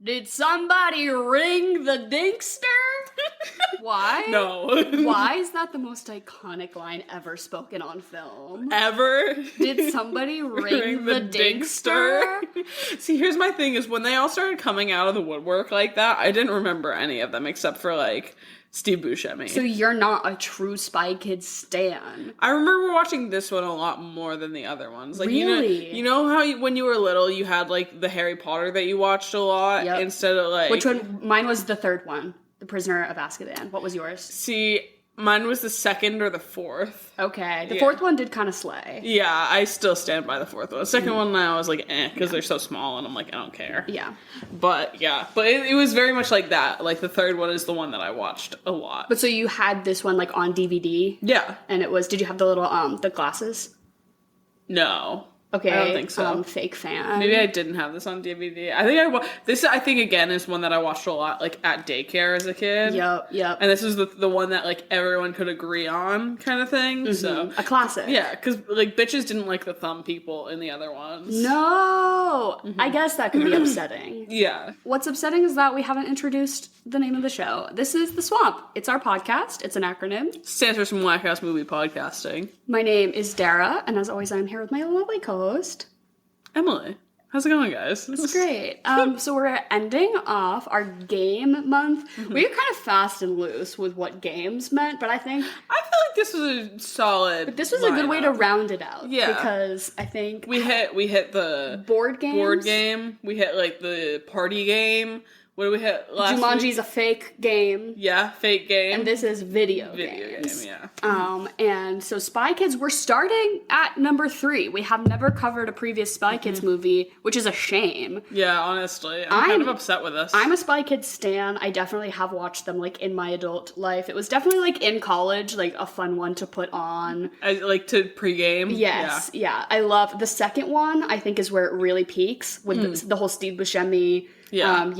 Did somebody ring the dinkster? Why? No. Why is that the most iconic line ever spoken on film? Ever? Did somebody ring the dinkster? See, here's my thing is when they all started coming out of the woodwork like that, I didn't remember any of them except for, like, Steve Buscemi. So you're not a true Spy Kids stan. I remember watching this one a lot more than the other ones. Like, really? You know how when you were little, you had, like, the Harry Potter that you watched a lot instead of, like... Which one? Mine was the third one. The Prisoner of Azkaban. What was yours? See, mine was the second or the fourth. Okay. The fourth one did kind of slay. Yeah, I still stand by the fourth one. The second one, I was like, because they're so small, and I'm like, I don't care. Yeah. But, yeah. But it was very much like that. Like, the third one is the one that I watched a lot. But so you had this one, like, on DVD? Yeah. And it was, did you have the little, the glasses? No. Okay. I don't think so. Fake fan. Maybe I didn't have this on DVD. I think this, I think, again, is one that I watched a lot, like, at daycare as a kid. Yep. And this is the one that, like, everyone could agree on kind of thing. Mm-hmm. So a classic. Yeah, because, like, bitches didn't like the thumb people in the other ones. No! Mm-hmm. I guess that could be upsetting. Yeah. What's upsetting is that we haven't introduced the name of the show. This is The Swamp. It's our podcast. It's an acronym. Stands for some Whack House Movie Podcasting. My name is Dara, and as always, I'm here with my lovely co-host, Emily. How's it going, guys? It's great. So we're ending off our game month. Mm-hmm. We were kind of fast and loose with what games meant, but I feel like this was a solid. But this was a good way to round it out. Yeah, because I think we hit the board game. We hit like the party game. What did we hit last Jumanji's week? A fake game. Yeah, fake game. And this is video games. Game, yeah. And so Spy Kids, we're starting at number 3. We have never covered a previous Spy Kids movie, which is a shame. Yeah, honestly. I'm kind of upset with this. I'm a Spy Kids stan. I definitely have watched them, like, in my adult life. It was definitely, like, in college, like, a fun one to put on. Like, to pregame? Yes, yeah. I love the second one, I think, is where it really peaks with the whole Steve Buscemi... Yeah.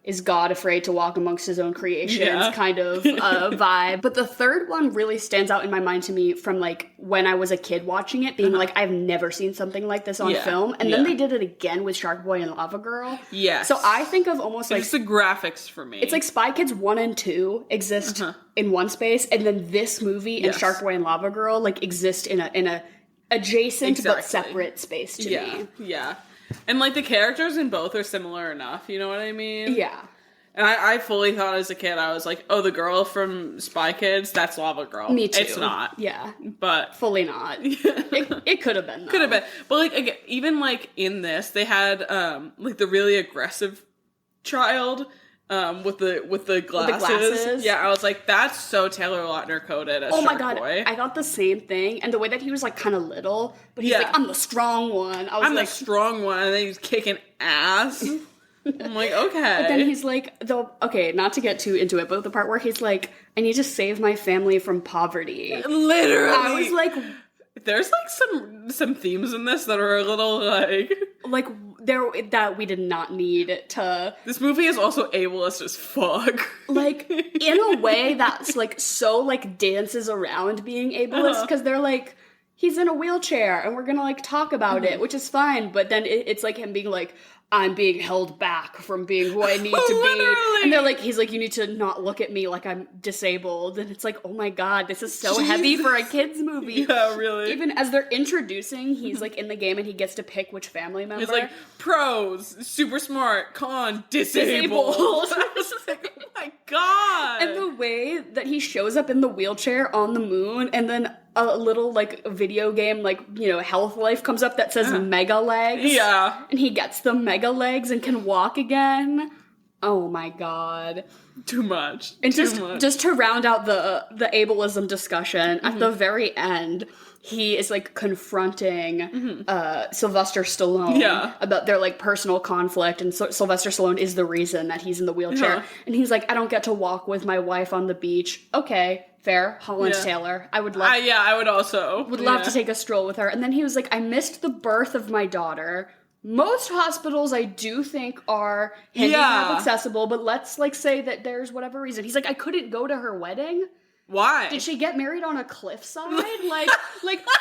Is God afraid to walk amongst his own creations kind of vibe. But the third one really stands out in my mind to me from, like, when I was a kid watching it, being like, I've never seen something like this on film. And then they did it again with Shark Boy and Lava Girl. Yes. So I think of almost like... It's the graphics for me. It's like Spy Kids 1 and 2 exist in one space, and then this movie and Shark Boy and Lava Girl, like, exist in a adjacent but separate space to me. Yeah. And, like, the characters in both are similar enough, you know what I mean? Yeah. And I fully thought as a kid, I was like, oh, the girl from Spy Kids, that's Lava Girl. Me too. It's not. Yeah. But. Fully not. It could have been, though. Could have been. But, like, again, even, like, in this, they had, like, the really aggressive child, with the glasses. Yeah, I was like, that's so Taylor Lautner coded as Shark Boy. I thought the same thing. And the way that he was, like, kind of little, but he's like, I'm the strong one. I'm the strong one, and then he's kicking ass. I'm like, okay. But then he's like, not to get too into it, but the part where he's like, I need to save my family from poverty. Literally. I was like... There's, like, some themes in this that are a little, like... that we did not need to... This movie is also ableist as fuck. Like, in a way that's, like, so, like, dances around being ableist, because they're like, he's in a wheelchair, and we're gonna, like, talk about it, which is fine, but then it's like him being like, I'm being held back from being who I need to be. And they're like, he's like, you need to not look at me like I'm disabled. And it's like, oh my god, this is so heavy for a kid's movie. Yeah, really. Even as they're introducing, he's like in the game and he gets to pick which family member. He's like, pros, super smart, con, disabled. I was just like, oh my god. And the way that he shows up in the wheelchair on the moon, and then a little, like, video game, like, Health Life comes up that says mega legs. Yeah. And he gets the mega legs and can walk again. Oh my god. Too much. And just to round out the ableism discussion, at the very end, he is, like, confronting Sylvester Stallone about their, like, personal conflict, and Sylvester Stallone is the reason that he's in the wheelchair. And he's like, I don't get to walk with my wife on the beach. Okay, fair. Holland Taylor. I would love... I would also. Would love to take a stroll with her. And then he was like, I missed the birth of my daughter. Most hospitals, I do think, are handicap accessible, but let's, like, say that there's whatever reason. He's like, I couldn't go to her wedding. Why? Did she get married on a cliffside? like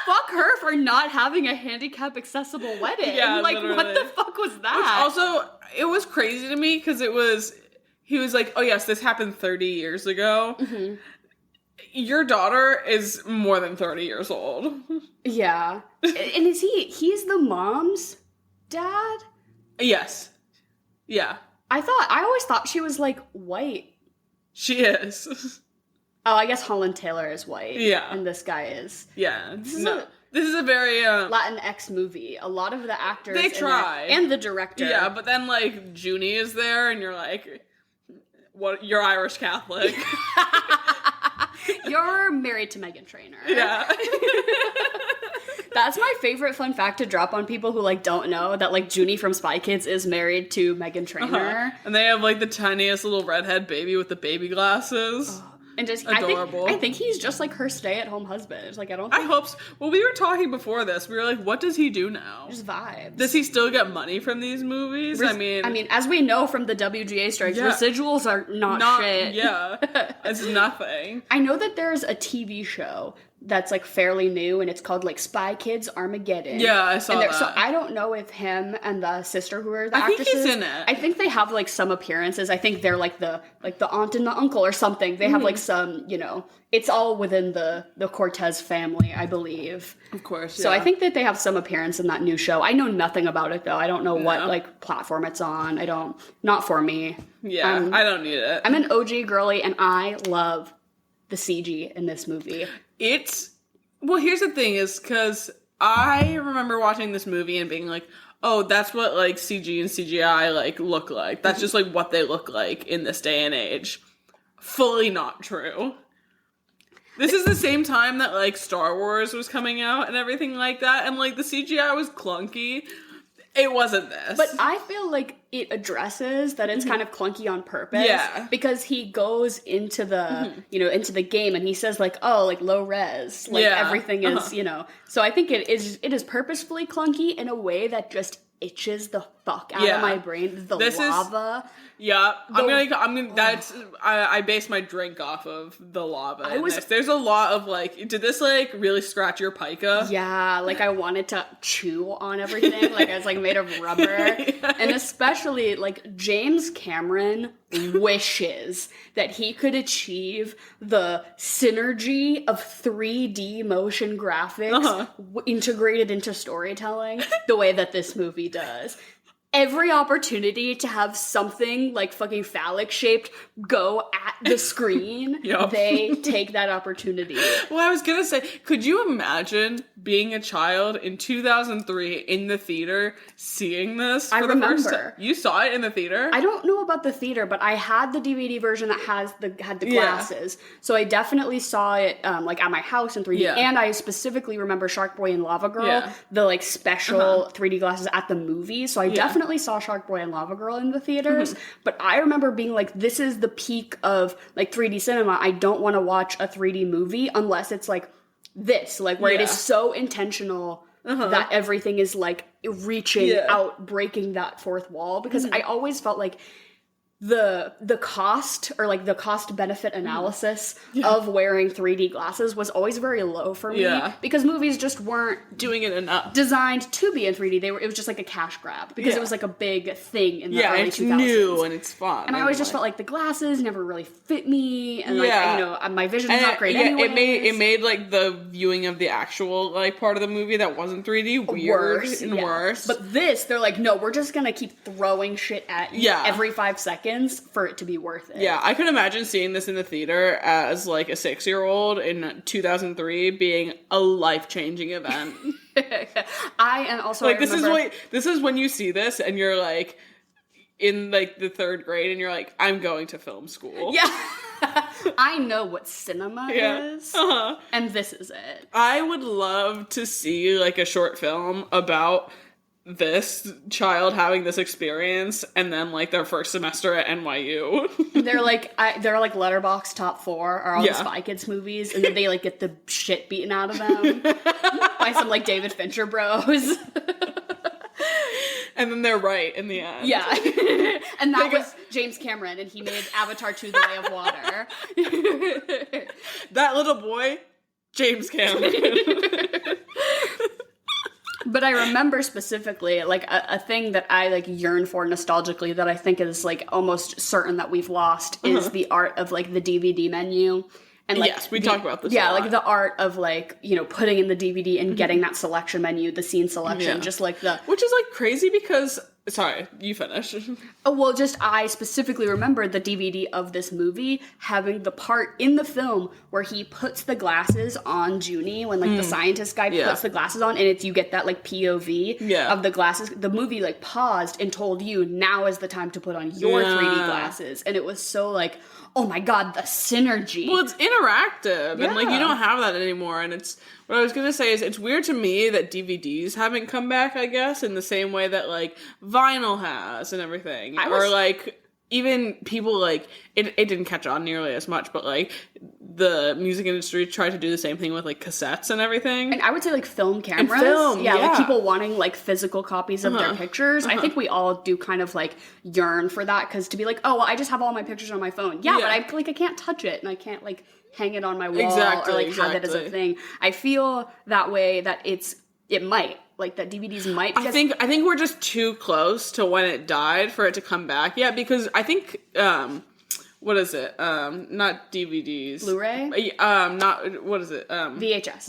fuck her for not having a handicap accessible wedding. Yeah, like, literally. what the fuck was that? Which also, it was crazy to me because he was like, oh yes, this happened 30 years ago. Mm-hmm. Your daughter is more than 30 years old. Yeah. And he's the mom's dad? Yes. Yeah. I always thought she was, like, white. She is. Oh, I guess Holland Taylor is white. Yeah. And this guy is. Yeah. This is a very... Latinx movie. A lot of the actors... They try. And the director. Yeah, but then, like, Junie is there, and you're like, what? You're Irish Catholic. You're married to Meghan Trainor. Yeah. That's my favorite fun fact to drop on people who, like, don't know that, like, Junie from Spy Kids is married to Meghan Trainor. Uh-huh. And they have, like, the tiniest little redhead baby with the baby glasses. Oh. And just adorable. I think he's just like her stay-at-home husband. Like, I hope so. Well, we were talking before this. We were like, what does he do now? Just vibes. Does he still get money from these movies? I mean, as we know from the WGA strikes, residuals are not shit. Yeah, it's nothing. I know that there's a TV show that's like fairly new, and it's called like Spy Kids Armageddon. Yeah, I saw that. So I don't know if him and the sister who are the actresses. I think he's in it. I think they have like some appearances. I think they're like the aunt and the uncle or something. They have like some, it's all within the Cortez family, I believe. Of course. Yeah. So I think that they have some appearance in that new show. I know nothing about it though. I don't know what like platform it's on. Not for me. Yeah, I don't need it. I'm an OG girly, and I love the CG in this movie. Well, here's the thing is because I remember watching this movie and being like, oh, that's what like CG and CGI like look like. That's just like what they look like in this day and age. Fully not true. This is the same time that like Star Wars was coming out and everything like that, and like the CGI was clunky. It wasn't this. But I feel like it addresses that it's kind of clunky on purpose. Yeah. Because he goes into the, into the game and he says like, oh, like low res. Like everything is, So I think it is purposefully clunky in a way that just itches the fuck out of my brain. Lava. I base my drink off of the lava. There's a lot of like, did this like really scratch your pica? Yeah, like I wanted to chew on everything. Like it's like made of rubber. And especially like James Cameron wishes that he could achieve the synergy of 3D motion graphics integrated into storytelling the way that this movie does. Every opportunity to have something like fucking phallic shaped go at the screen, they take that opportunity. Well, I was gonna say, could you imagine being a child in 2003 in the theater seeing this for the first time? You saw it in the theater? I don't know about the theater, but I had the DVD version that had the glasses. So I definitely saw it like at my house in 3D. And I specifically remember Shark Boy and Lava Girl, the like special 3D glasses at the movie. So I definitely saw Shark Boy and Lava Girl in the theaters, but I remember being like, this is the peak of like 3D cinema. I don't want to watch a 3D movie unless it's like this, like where it is so intentional that everything is like reaching out, breaking that fourth wall, because I always felt like the cost or like the cost benefit analysis of wearing 3D glasses was always very low for me because movies just weren't doing it enough designed to be in 3D. It was just like a cash grab because it was like a big thing in the early 2000s. It's new and it's fun. And I always just felt like the glasses never really fit me, and like my vision's not great anyway. It made like the viewing of the actual like part of the movie that wasn't 3D weird and worse. But this, they're like, no, we're just gonna keep throwing shit at you every 5 seconds for it to be worth it. Yeah, I could imagine seeing this in the theater as like a 6-year-old in 2003 being a life-changing event. This is when you see this and you're like in like the 3rd grade and you're like, I'm going to film school. Yeah. I know what cinema is, and this is it. I would love to see like a short film about this child having this experience and then like their first semester at NYU. they're like Letterboxd top 4 are all the Spy Kids movies, and then they like get the shit beaten out of them by some like David Fincher bros. And then they're right in the end. Yeah. And that was James Cameron, and he made Avatar 2 The Way of Water. That little boy, James Cameron. But I remember specifically, like, a thing that I, like, yearn for nostalgically that I think is, like, almost certain that we've lost is the art of, like, the DVD menu. And, like, yes, we talked about this a Yeah, lot. like, the art of, like, you know, putting in the DVD and getting that selection menu, the scene selection, just, like, the... Which is, like, crazy because... Sorry, you finish. Oh, well, just I specifically remember the DVD of this movie having the part in the film where he puts the glasses on Junie when, like, the scientist guy puts the glasses on, and it's you get that, like, POV of the glasses. The movie, like, paused and told you, now is the time to put on your 3D glasses. And it was so, like, oh my god, the synergy. Well, it's interactive, and, like, you don't have that anymore, and it's... What I was gonna say is, it's weird to me that DVDs haven't come back, I guess, in the same way that, like, vinyl has and everything. Or, like, even people, like, it didn't catch on nearly as much, but, like, the music industry tried to do the same thing with, like, cassettes and everything. And I would say, like, film cameras. And film, yeah. Like, people wanting, like, physical copies of their pictures. I think we all do kind of, like, yearn for that, because to be like, oh, well, I just have all my pictures on my phone. Yeah, but I can't touch it, and I can't, like... hang it on my wall or like have it as a thing. I feel that way that it might like that DVDs might. I think we're just too close to when it died for it to come back. Yeah, because I think what is it? Not DVDs. Blu-ray? Not what is it? VHS.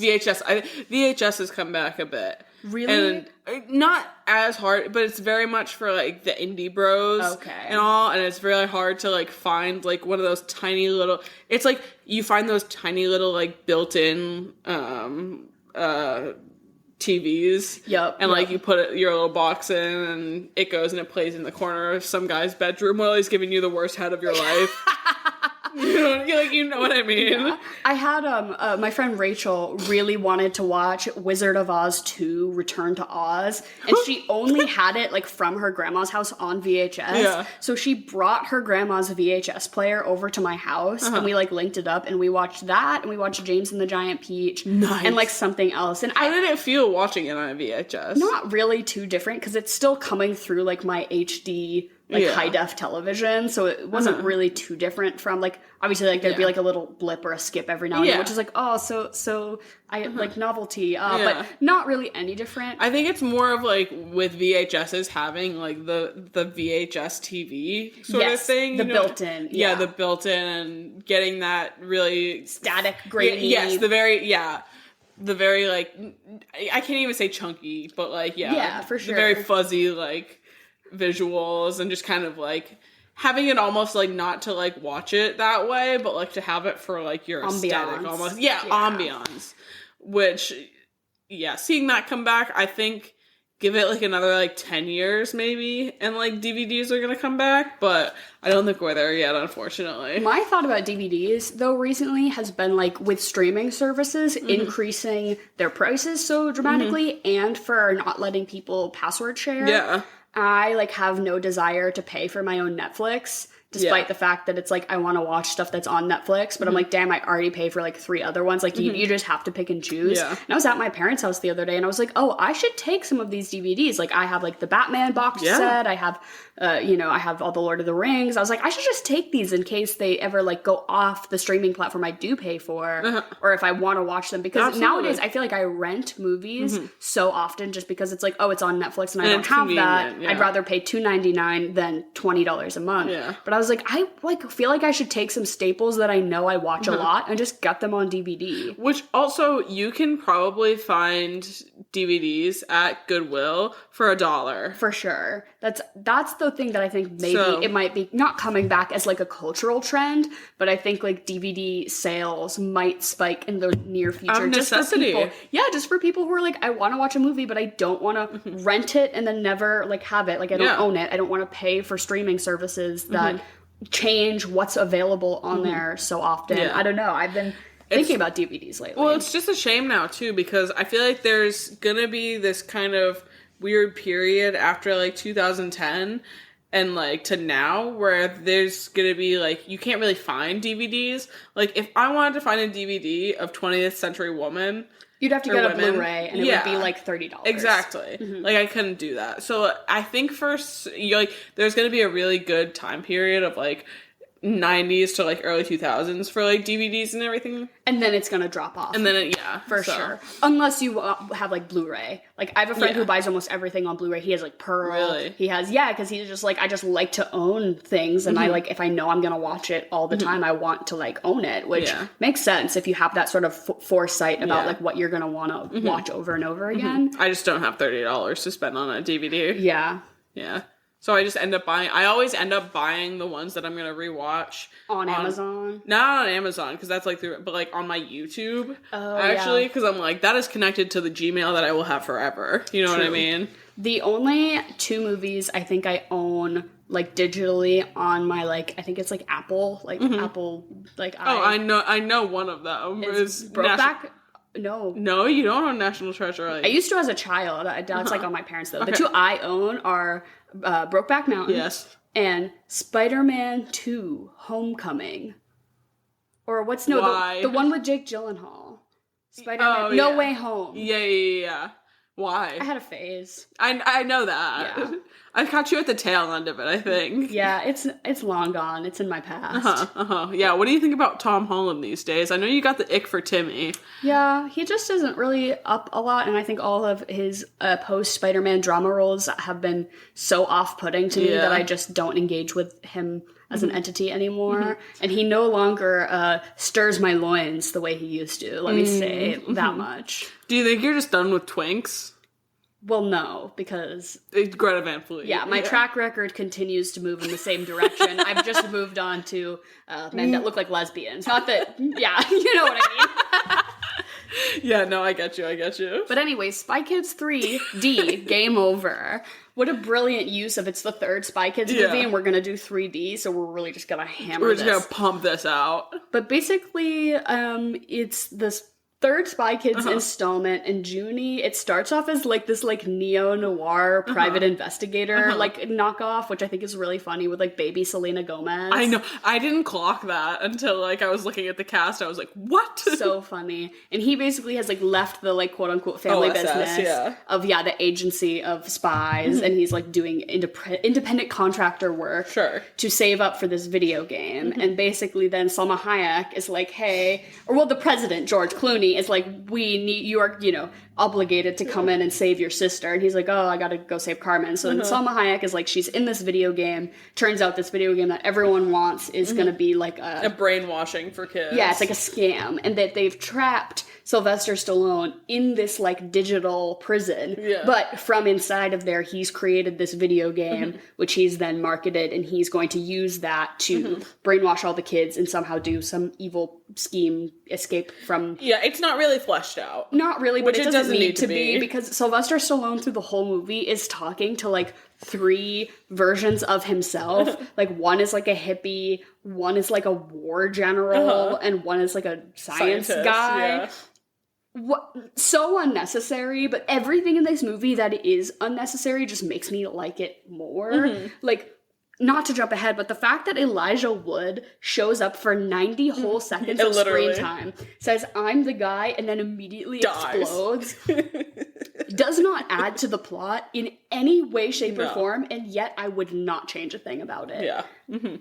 VHS has come back a bit. Really? And not as hard, but it's very much for, like, the indie bros and all, and it's really hard to, like, find, like, one of those tiny little... It's, like, you find those tiny little, like, built-in TVs. Yep. And, like, you put your little box in, and it goes and it plays in the corner of some guy's bedroom while he's giving you the worst head of your life. You know what I mean? Yeah. I had my friend Rachel really wanted to watch Wizard of Oz 2 Return to Oz, and she only had it like from her grandma's house on VHS. Yeah. So she brought her grandma's VHS player over to my house, and we like linked it up, and we watched that, and we watched James and the Giant Peach, and like something else. And how did it feel watching it on a VHS? Not really too different, because it's still coming through like my HD high def television, so it wasn't really too different from like obviously like there'd be like a little blip or a skip every now and then, which is like so I like novelty, but not really any different. I think it's more of like with VHSs having like the VHS TV sort of thing, the built-in, the built-in, and getting that really static grainy. The very like I can't even say chunky, but like for sure, the very fuzzy like visuals, and just kind of like having it almost like not to like watch it that way, but like to have it for like your aesthetic almost. Ambiance. Which seeing that come back, I think give it like another like 10 years maybe, and like DVDs are gonna come back, but I don't think we're there yet, unfortunately. My thought about DVDs though recently has been like with streaming services increasing their prices so dramatically, and for not letting people password share. I like have no desire to pay for my own Netflix, despite the fact that it's like I want to watch stuff that's on Netflix, but I'm like, damn, I already pay for like 3 other ones. Like you just have to pick and choose. And I was at my parents' house the other day, and I was like, oh, I should take some of these DVDs. Like I have like the Batman box set. I have, I have all the Lord of the Rings. I was like, I should just take these in case they ever like go off the streaming platform I do pay for, or if I want to watch them, because nowadays I feel like I rent movies so often just because it's like, oh, it's on Netflix and I don't have that. I'd rather pay $2.99 than $20 a month. But I was like, I like feel like I should take some staples that I know I watch a lot and just get them on DVD. Which also you can probably find DVDs at Goodwill for $1. For sure. That's the thing that I think maybe it might be not coming back as like a cultural trend, but I think like DVD sales might spike in the near future. Out of necessity. Just for people who are like, I want to watch a movie, but I don't want to rent it and then never like have it. Like I don't own it. I don't want to pay for streaming services that change what's available on there so often. I don't know. I've been thinking about DVDs lately. Well, it's just a shame now too, because I feel like there's gonna be this kind of weird period after like 2010 and like to now where there's gonna be like you can't really find DVDs. Like if I wanted to find a DVD of 20th Century Woman, You'd have to get a Blu-ray, and it would be like $30. Exactly. Like, I couldn't do that. So I think first, like, there's going to be a really good time period of, like, 90s to, like, early 2000s for, like, DVDs and everything. And then it's gonna drop off. And then, For sure. Unless you have, like, Blu-ray. Like, I have a friend who buys almost everything on Blu-ray. He has, like, Pearl. Really? He has, because he's just, like, I just like to own things. And I, like, if I know I'm gonna watch it all the time, I want to, like, own it. Which makes sense if you have that sort of foresight about, like, what you're gonna want to watch over and over again. I just don't have $30 to spend on a DVD. Yeah. Yeah. So I just end up buying... I always end up buying the ones that I'm going to rewatch. On Amazon? Not on Amazon, because that's like... but like on my YouTube, actually. Yeah. Because I'm like, that is connected to the Gmail that I will have forever. You know what I mean? The only 2 movies I think I own, like, digitally on my, like... I think it's, like, Apple. Like, Apple... Like, I know one of them. Is Brokeback... No. No, you don't own National Treasure. I used to as a child. That's like on my parents, though. Okay. The 2 I own are Brokeback Mountain. Yes. And Spider-Man 2 Homecoming. Or what's... the one with Jake Gyllenhaal. Spider-Man... No Way Home. Yeah. Why? I had a phase. I know that. Yeah. I caught you at the tail end of it, I think. Yeah, it's long gone. It's in my past. Yeah, what do you think about Tom Holland these days? I know you got the ick for Timmy. Yeah, he just isn't really up a lot, and I think all of his post-Spider-Man drama roles have been so off-putting to me that I just don't engage with him as an entity anymore. And he no longer stirs my loins the way he used to, let me say that much. Do you think you're just done with twinks? Well, no, because... Greta Van Fleet. Yeah, my track record continues to move in the same direction. I've just moved on to men that look like lesbians. Not that... Yeah, you know what I mean. Yeah, no, I get you. But anyway, Spy Kids 3D, game over. What a brilliant use of it's the 3rd Spy Kids movie, and we're going to do 3D, so we're really just going to hammer this. We're just going to pump this out. But basically, it's this 3rd Spy Kids installment, and Junie, it starts off as like this like neo-noir private investigator like knockoff, which I think is really funny with like baby Selena Gomez. I know. I didn't clock that until like I was looking at the cast. I was like, what? So funny. And he basically has like left the like quote unquote family business of the agency of spies, and he's like doing independent contractor work to save up for this video game. And basically then Salma Hayek is like, hey, or the president, George Clooney, is like, you are, obligated to come in and save your sister. And he's like, oh, I gotta go save Carmen. So then Salma Hayek is like, she's in this video game. Turns out this video game that everyone wants is gonna be like a brainwashing for kids. Yeah, it's like a scam. And that they've trapped Sylvester Stallone in this like digital prison. Yeah. But from inside of there, he's created this video game, which he's then marketed, and he's going to use that to brainwash all the kids and somehow do some evil scheme, escape from... Yeah, it's not really fleshed out. Not really, but it doesn't need to be, because Sylvester Stallone through the whole movie is talking to like 3 versions of himself. Like one is like a hippie, one is like a war general, and one is like a scientist guy. Yeah. What, so unnecessary, but everything in this movie that is unnecessary just makes me like it more. Like, not to jump ahead, but the fact that Elijah Wood shows up for 90 whole seconds of screen time, says, I'm the guy, and then immediately explodes, does not add to the plot in any way, shape, or form, and yet I would not change a thing about it. Yeah.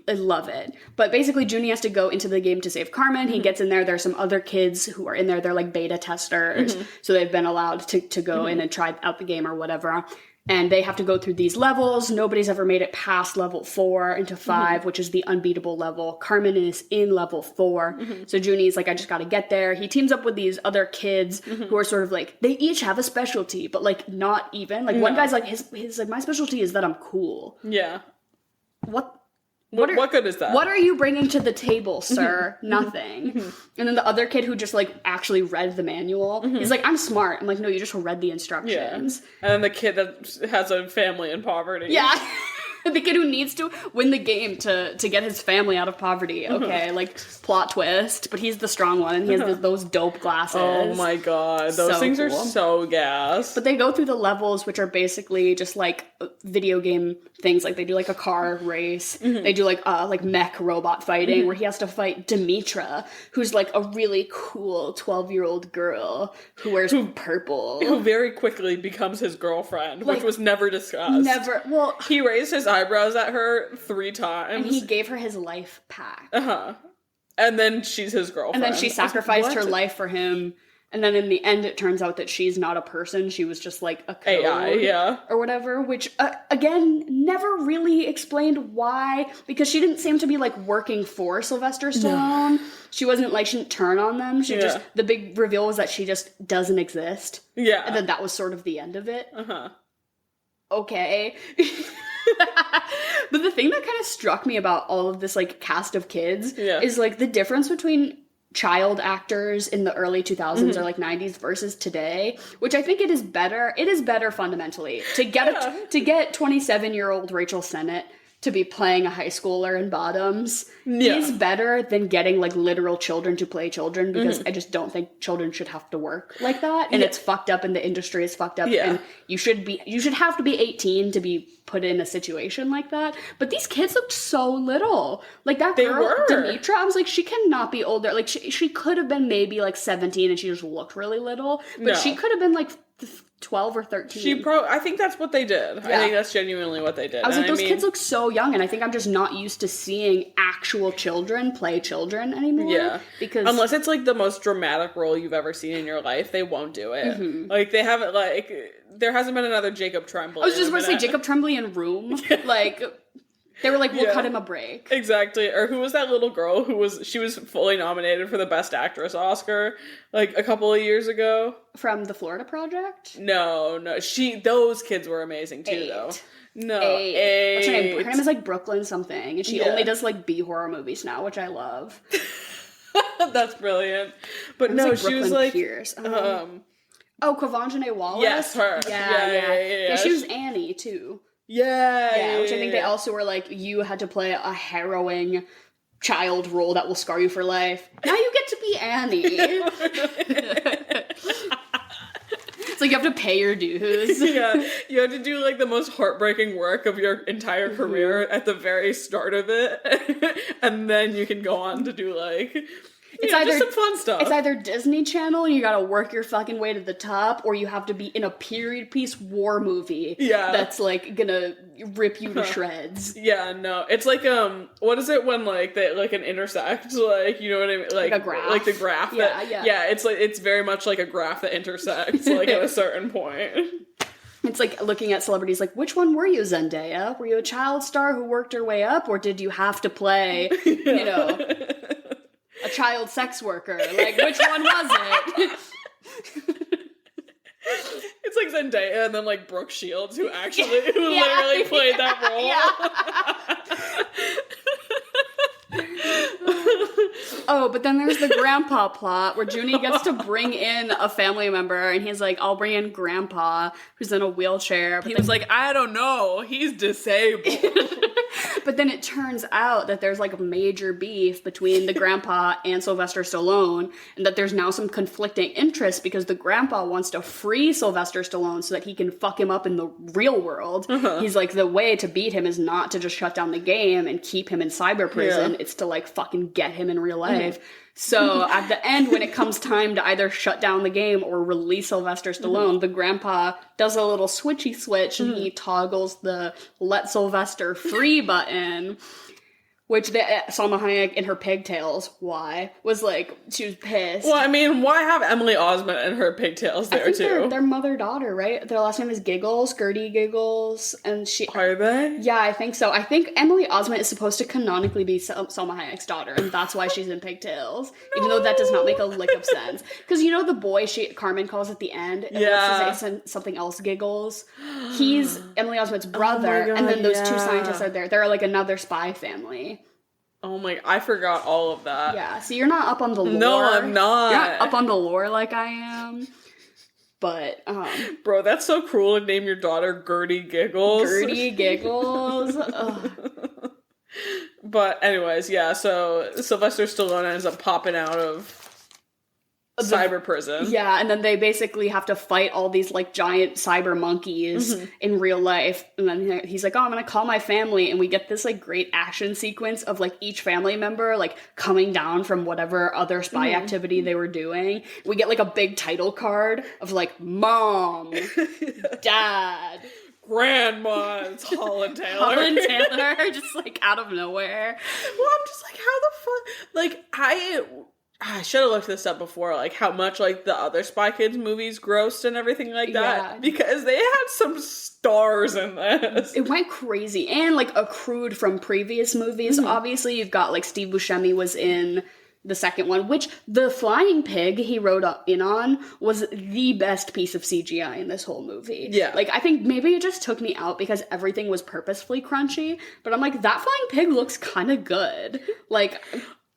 I love it. But basically, Junie has to go into the game to save Carmen. He gets in there. There's some other kids who are in there. They're like beta testers, so they've been allowed to go in and try out the game or whatever. And they have to go through these levels. Nobody's ever made it past level 4 into 5, which is the unbeatable level. Carmen is in level 4. So Junie's like, I just gotta get there. He teams up with these other kids who are sort of like, they each have a specialty, but like not even. Like one guy's like, his like, my specialty is that I'm cool. Yeah. What good is that? What are you bringing to the table, sir? Nothing. And then the other kid who just like actually read the manual, he's like, I'm smart. I'm like, no, you just read the instructions. Yeah. And then the kid that has a family in poverty. Yeah. The kid who needs to win the game to get his family out of poverty. Okay, like, plot twist. But he's the strong one, and he has those dope glasses. Oh my god, those things are so gas. But they go through the levels, which are basically just, like, video game things. Like, they do, like, a car race. They do, like mech robot fighting, where he has to fight Demetra, who's, like, a really cool 12-year-old girl who wears purple. Who very quickly becomes his girlfriend, which was never discussed. Never. Well, he raised his eyebrows at her 3 times. And he gave her his life pack. And then she's his girlfriend. And then she sacrificed her life for him. And then in the end, it turns out that she's not a person. She was just like a code. AI, or whatever. Which, again, never really explained why. Because she didn't seem to be, like, working for Sylvester Stallone. She wasn't, like, she didn't turn on them. She just, the big reveal was that she just doesn't exist. Yeah. And then that was sort of the end of it. Okay. But the thing that kind of struck me about all of this, like, cast of kids is, like, the difference between child actors in the early 2000s or, like, 90s versus today, which I think it is better. It is better fundamentally. To get to get 27-year-old Rachel Sennett to be playing a high schooler in Bottoms is better than getting, like, literal children to play children, because I just don't think children should have to work like that, and it's fucked up, and the industry is fucked up, and you should have to be 18 to be put in a situation like that. But these kids looked so little. Like, that girl, Demetra, I was like, she cannot be older. Like, she could have been maybe, like, 17, and she just looked really little, but she could have been, like, 12 or 13. I think that's what they did. I think that's genuinely what they did. I was like, those kids look so young, and I think I'm just not used to seeing actual children play children anymore. Yeah. Because unless it's, like, the most dramatic role you've ever seen in your life, they won't do it. Like, they haven't, like, there hasn't been another Jacob Tremblay. I was just about to say Jacob Tremblay in Room. Like, they were like, we'll cut him a break. Exactly. Or who was that little girl she was fully nominated for the Best Actress Oscar, like, a couple of years ago? From the Florida Project? No. Those kids were amazing too, though. No. Eight. What's her name? Her name is, like, Brooklyn something, and she only does, like, B-horror movies now, which I love. That's brilliant. But no, like she was, Brooklyn like... Pierce. Kavanjane Wallace? Yes, her. Yeah. She was Annie, too. Yeah, which I think they also were like, you had to play a harrowing child role that will scar you for life. Now you get to be Annie. It's like you have to pay your dues. Yeah, you have to do, like, the most heartbreaking work of your entire career at the very start of it, and then you can go on to do, like... It's either just some fun stuff. It's either Disney Channel and you gotta work your fucking way to the top, or you have to be in a period piece war movie that's, like, gonna rip you to shreds. Yeah, no. It's like, what is it when, like, they, like, an intersect, like, you know what I mean? Like a graph. Like the graph. Yeah, it's like, it's very much like a graph that intersects, like, at a certain point. It's like looking at celebrities like, which one were you, Zendaya? Were you a child star who worked her way up, or did you have to play, you know... a child sex worker? Like, which one was it? It's like Zendaya and then, like, Brooke Shields, who literally played that role. Oh, but then there's the grandpa plot where Junie gets to bring in a family member, and he's like, I'll bring in grandpa, who's in a wheelchair. But he was like, I don't know, he's disabled. But then it turns out that there's, like, a major beef between the grandpa and Sylvester Stallone, and that there's now some conflicting interests because the grandpa wants to free Sylvester Stallone so that he can fuck him up in the real world. He's like, the way to beat him is not to just shut down the game and keep him in cyber prison. It's to, like, fucking get him in real life. So at the end, when it comes time to either shut down the game or release Sylvester Stallone, the grandpa does a little switchy switch and he toggles the let Sylvester free button, which Salma Hayek in her pigtails, was like, she was pissed. Well, I mean, why have Emily Osment and her pigtails there, too? They're mother-daughter, right? Their last name is Giggles, Gertie Giggles, and she... Are they? Yeah, I think so. I think Emily Osment is supposed to canonically be Salma Hayek's daughter, and that's why she's in pigtails, even though that does not make a lick of sense. Because you know the boy Carmen calls at the end? And wants to say something else, Giggles? He's Emily Osment's brother, God, and then those two scientists are there. They're like another spy family. Oh my, I forgot all of that. Yeah, so you're not up on the lore. No, I'm not. You're not up on the lore like I am. But, bro, that's so cruel to name your daughter Gertie Giggles. Gertie Giggles. But anyways, yeah, so Sylvester Stallone ends up popping out of cyber prison. Yeah, and then they basically have to fight all these, like, giant cyber monkeys in real life. And then he's like, oh, I'm gonna call my family. And we get this, like, great action sequence of, like, each family member, like, coming down from whatever other spy activity they were doing. We get, like, a big title card of, like, Mom, Dad, Grandma. It's Holland Taylor. Holland Taylor, just, like, out of nowhere. Well, I'm just like, how the fuck? Like, I should have looked this up before, like, how much, like, the other Spy Kids movies grossed and everything like that. Yeah. Because they had some stars in this. It went crazy. And, like, accrued from previous movies. Obviously, you've got, like, Steve Buscemi was in the second one, which the flying pig he rode in on was the best piece of CGI in this whole movie. Yeah. Like, I think maybe it just took me out because everything was purposefully crunchy, but I'm like, that flying pig looks kind of good. Like,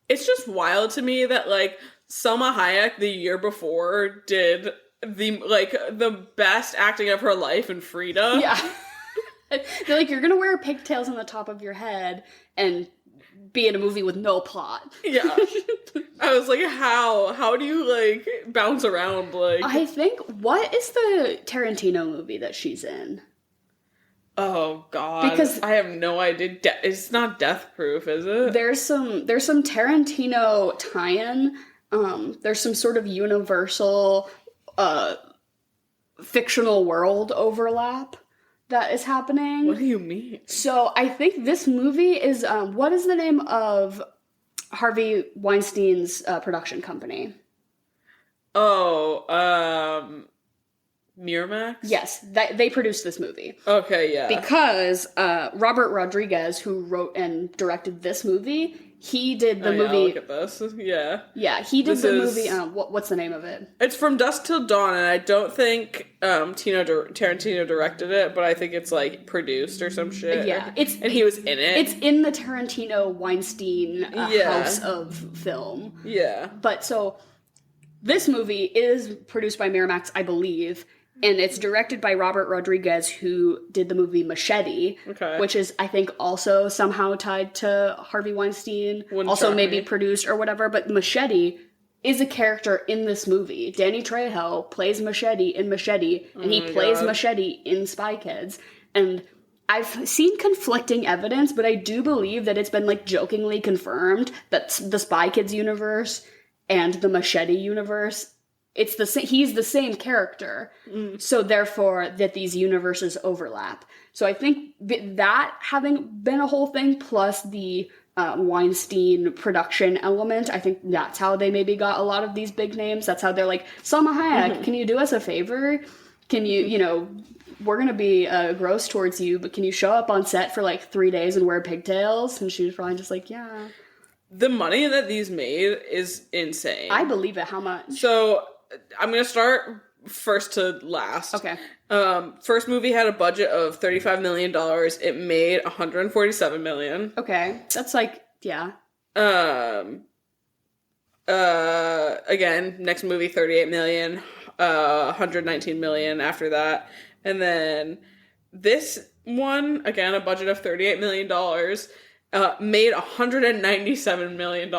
it's just wild to me that, like, Selma Hayek the year before did the best acting of her life in Frida. Yeah. They're like, you're gonna wear pigtails on the top of your head and be in a movie with no plot. Yeah. I was like, how do you, like, bounce around, like... I think, what is the Tarantino movie that she's in? Oh, God. Because I have no idea. It's not Death Proof, is it? There's some Tarantino tie-in. There's some sort of universal fictional world overlap that is happening. What do you mean? So I think this movie is, what is the name of Harvey Weinstein's production company? Oh, Miramax? Yes, they produced this movie. Okay, yeah. Because Robert Rodriguez, who wrote and directed this movie, he did the movie... Yeah, look at this. Yeah. Yeah, he did movie... what's the name of it? It's From Dusk Till Dawn, and I don't think Tarantino directed it, but I think it's, like, produced or some shit. Yeah. And he was in it. It's in the Tarantino-Weinstein house of film. Yeah. But so, this movie is produced by Miramax, I believe, and it's directed by Robert Rodriguez, who did the movie Machete, which is, I think, also somehow tied to Harvey Weinstein. Also maybe produced or whatever, but Machete is a character in this movie. Danny Trejo plays Machete in Machete, and he plays Machete in Spy Kids. And I've seen conflicting evidence, but I do believe that it's been, like, jokingly confirmed that the Spy Kids universe and the Machete universe, he's the same character. So therefore that these universes overlap. So I think that having been a whole thing, plus the Weinstein production element, I think that's how they maybe got a lot of these big names. That's how they're like, Salma Hayek, can you do us a favor? Can you, we're going to be gross towards you, but can you show up on set for like 3 days and wear pigtails? And she was probably just like, yeah. The money that these made is insane. I believe it. How much? So I'm going to start first to last. Okay. First movie had a budget of $35 million. It made $147 million. Okay. That's like, yeah. Again, next movie, $38 million. $119 million after that. And then this one, again, a budget of $38 million. Made $197 million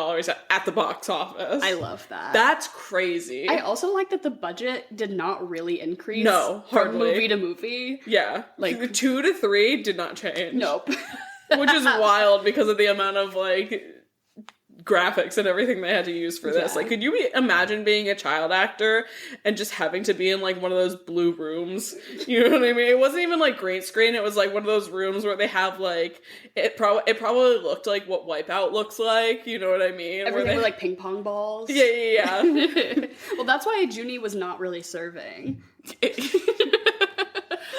at the box office. I love that. That's crazy. I also like that the budget did not really increase. No, from movie to movie. Yeah. Like 2 to 3 did not change. Nope. Which is wild because of the amount of, like, graphics and everything they had to use for this. Like, could you imagine being a child actor and just having to be in, like, one of those blue rooms? You know what I mean? It wasn't even, like, green screen. It was, like, one of those rooms where they have, like, it probably looked like what Wipeout looks like. You know what I mean? Everything with, like, ping pong balls. Yeah. Well, that's why Junie was not really serving.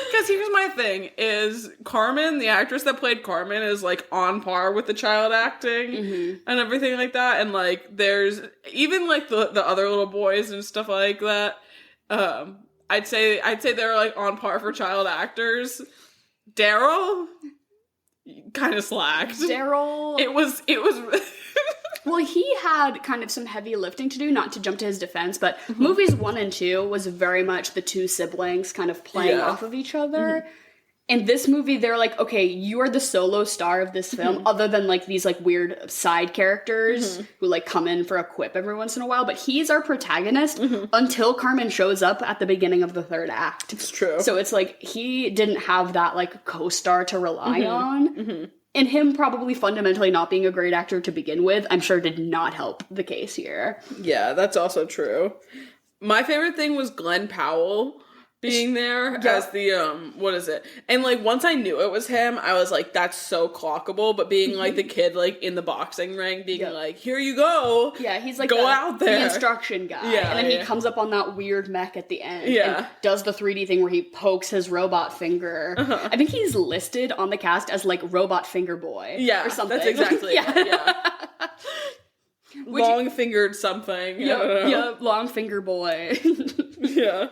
Because here's my thing, is Carmen, the actress that played Carmen, is, like, on par with the child acting and everything like that. And, like, there's even, like, the other little boys and stuff like that. I'd say they're, like, on par for child actors. Daryl kind of slacked. Daryl. It was Well, he had kind of some heavy lifting to do, not to jump to his defense, but movies 1 and 2 was very much the two siblings kind of playing off of each other. In this movie, they're like, okay, you are the solo star of this film, other than, like, these, like, weird side characters who, like, come in for a quip every once in a while, but he's our protagonist until Carmen shows up at the beginning of the third act. It's true. So it's like, he didn't have that, like, co-star to rely on. And him probably fundamentally not being a great actor to begin with, I'm sure did not help the case here. Yeah, that's also true. My favorite thing was Glenn Powell being there as the, what is it? And, like, once I knew it was him, I was like, that's so clockable, but being, like, the kid, like, in the boxing ring, being like, here you go. Yeah, he's, like, go out there. The instruction guy. Yeah, and then he comes up on that weird mech at the end and does the 3D thing where he pokes his robot finger. I think he's listed on the cast as, like, Robot Finger Boy. Yeah, or something. That's exactly long-fingered something. Yeah, long finger boy. Yeah.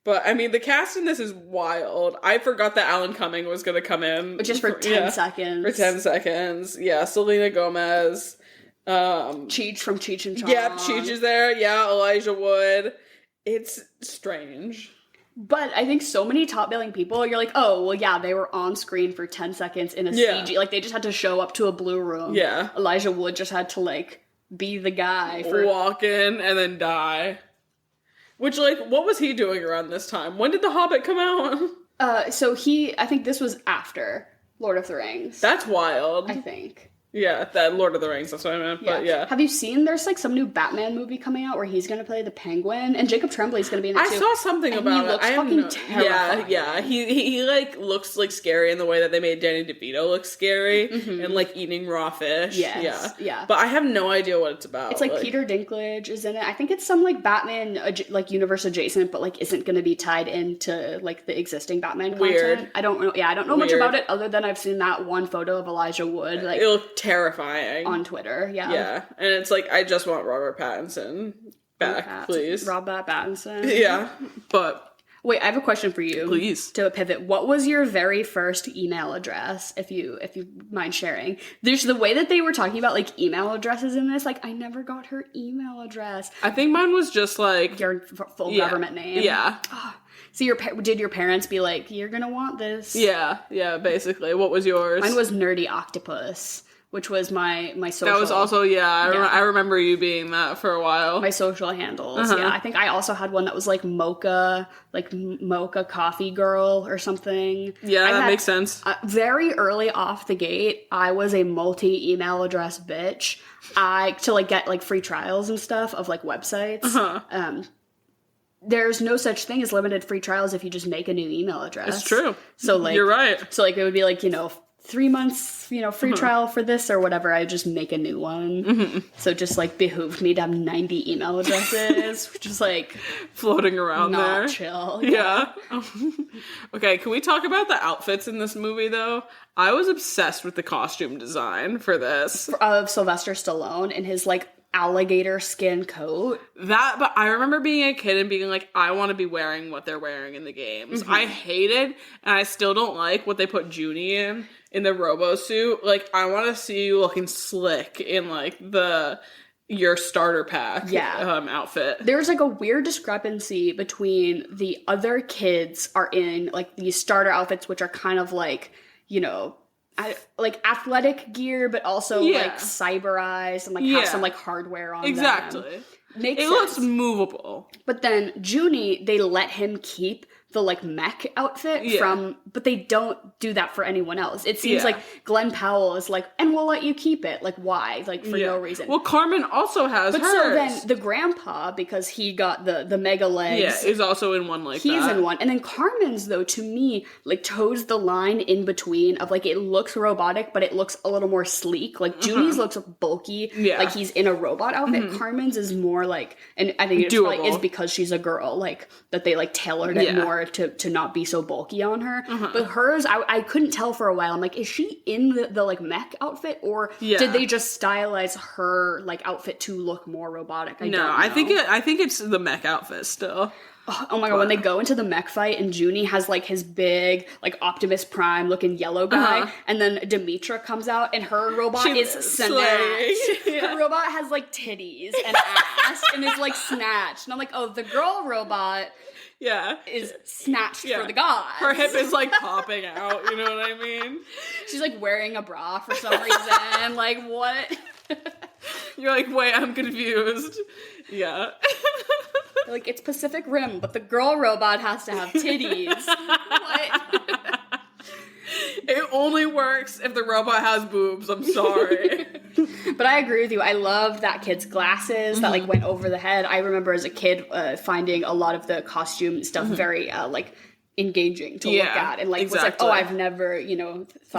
But, I mean, the cast in this is wild. I forgot that Alan Cumming was going to come in. Just for 10 seconds. For 10 seconds. Yeah, Selena Gomez. Cheech from Cheech and Chong. Yeah, Cheech is there. Yeah, Elijah Wood. It's strange. But I think so many top-billing people, you're like, oh, well, yeah, they were on screen for 10 seconds in a CG. Like, they just had to show up to a blue room. Yeah. Elijah Wood just had to, like, be the guy. Walk in and then die. Which, like, what was he doing around this time? When did The Hobbit come out? So I think this was after Lord of the Rings. That's wild. I think. Yeah, that Lord of the Rings, that's what I meant, but yeah. Have you seen, there's, like, some new Batman movie coming out where he's gonna play the Penguin, and Jacob Tremblay's gonna be in it too. I saw something about it. He looks fucking terrifying. Yeah, he, like, looks, like, scary in the way that they made Danny DeVito look scary, and, like, eating raw fish. Yes, yeah. But I have no idea what it's about. It's, like, Peter Dinklage is in it. I think it's some, like, Batman, like, universe adjacent, but, like, isn't gonna be tied into, like, the existing Batman content. Weird. I don't know, I don't know much about it, other than I've seen that one photo of Elijah Wood, like... It looked terrifying. On Twitter, yeah. Yeah, and it's like, I just want Robert Pattinson back, please. Robert Pattinson. Yeah, but... Wait, I have a question for you. Please. To pivot. What was your very first email address, if you mind sharing? There's the way that they were talking about, like, email addresses in this, like, I never got her email address. I think mine was just, like... Your full government name. Yeah. Oh. So did your parents be like, you're gonna want this? Yeah, basically. What was yours? Mine was Nerdy Octopus, which was my social... That was also, I remember you being that for a while. My social handles, yeah. I think I also had one that was, like, Mocha Coffee Girl or something. Yeah, that makes sense. Very early off the gate, I was a multi-email address bitch. To, like, get, like, free trials and stuff of, like, websites. There's no such thing as limited free trials if you just make a new email address. It's true. So, like... You're right. So, like, it would be, like, 3 months, free trial for this or whatever, I just make a new one. So it just, like, behooved me to have 90 email addresses, just, like... floating around there. Not chill. Yeah. Okay, can we talk about the outfits in this movie, though? I was obsessed with the costume design for this. Of Sylvester Stallone in his, like, alligator skin coat. But I remember being a kid and being like, I want to be wearing what they're wearing in the games. I hated, and I still don't like, what they put Junie in the robo suit. Like, I want to see you looking slick in, like, your starter pack outfit. There's, like, a weird discrepancy between the other kids are in, like, these starter outfits, which are kind of like, like athletic gear, but also like cyberized and like have some like hardware on them. Exactly. Makes sense. Looks movable. But then Junie, they let him keep the like mech outfit but they don't do that for anyone else. It seems like Glenn Powell is like, and we'll let you keep it. Like, why? Like, for no reason. Well, Carmen also has hers. So then the grandpa, because he got the mega legs. Yeah, is also in one like He's in one. And then Carmen's, though, to me, like, toes the line in between of, like, it looks robotic, but it looks a little more sleek. Like, Junie's looks bulky. Yeah. Like, he's in a robot outfit. Carmen's is more, like, and I think it probably is because she's a girl, like, that they, like, tailored it more to not be so bulky on her. But hers, I couldn't tell for a while. I'm like, is she in the like mech outfit, or did they just stylize her like outfit to look more robotic? I don't know. I think it's the mech outfit still. Oh my god, when they go into the mech fight and Junie has like his big like Optimus Prime looking yellow guy, and then Demetra comes out and her robot is snatched. Her robot has like titties and ass and is like snatched. And I'm like, oh, the girl robot is snatched for the gods. Her hip is like popping out, you know what I mean? She's like wearing a bra for some reason. Like, what? You're like, wait, I'm confused. Yeah. Like, it's Pacific Rim, but the girl robot has to have titties. What? It only works if the robot has boobs. I'm sorry. But I agree with you. I love that kid's glasses that like went over the head. I remember as a kid finding a lot of the costume stuff very like engaging to look at, and like was like, oh, I've never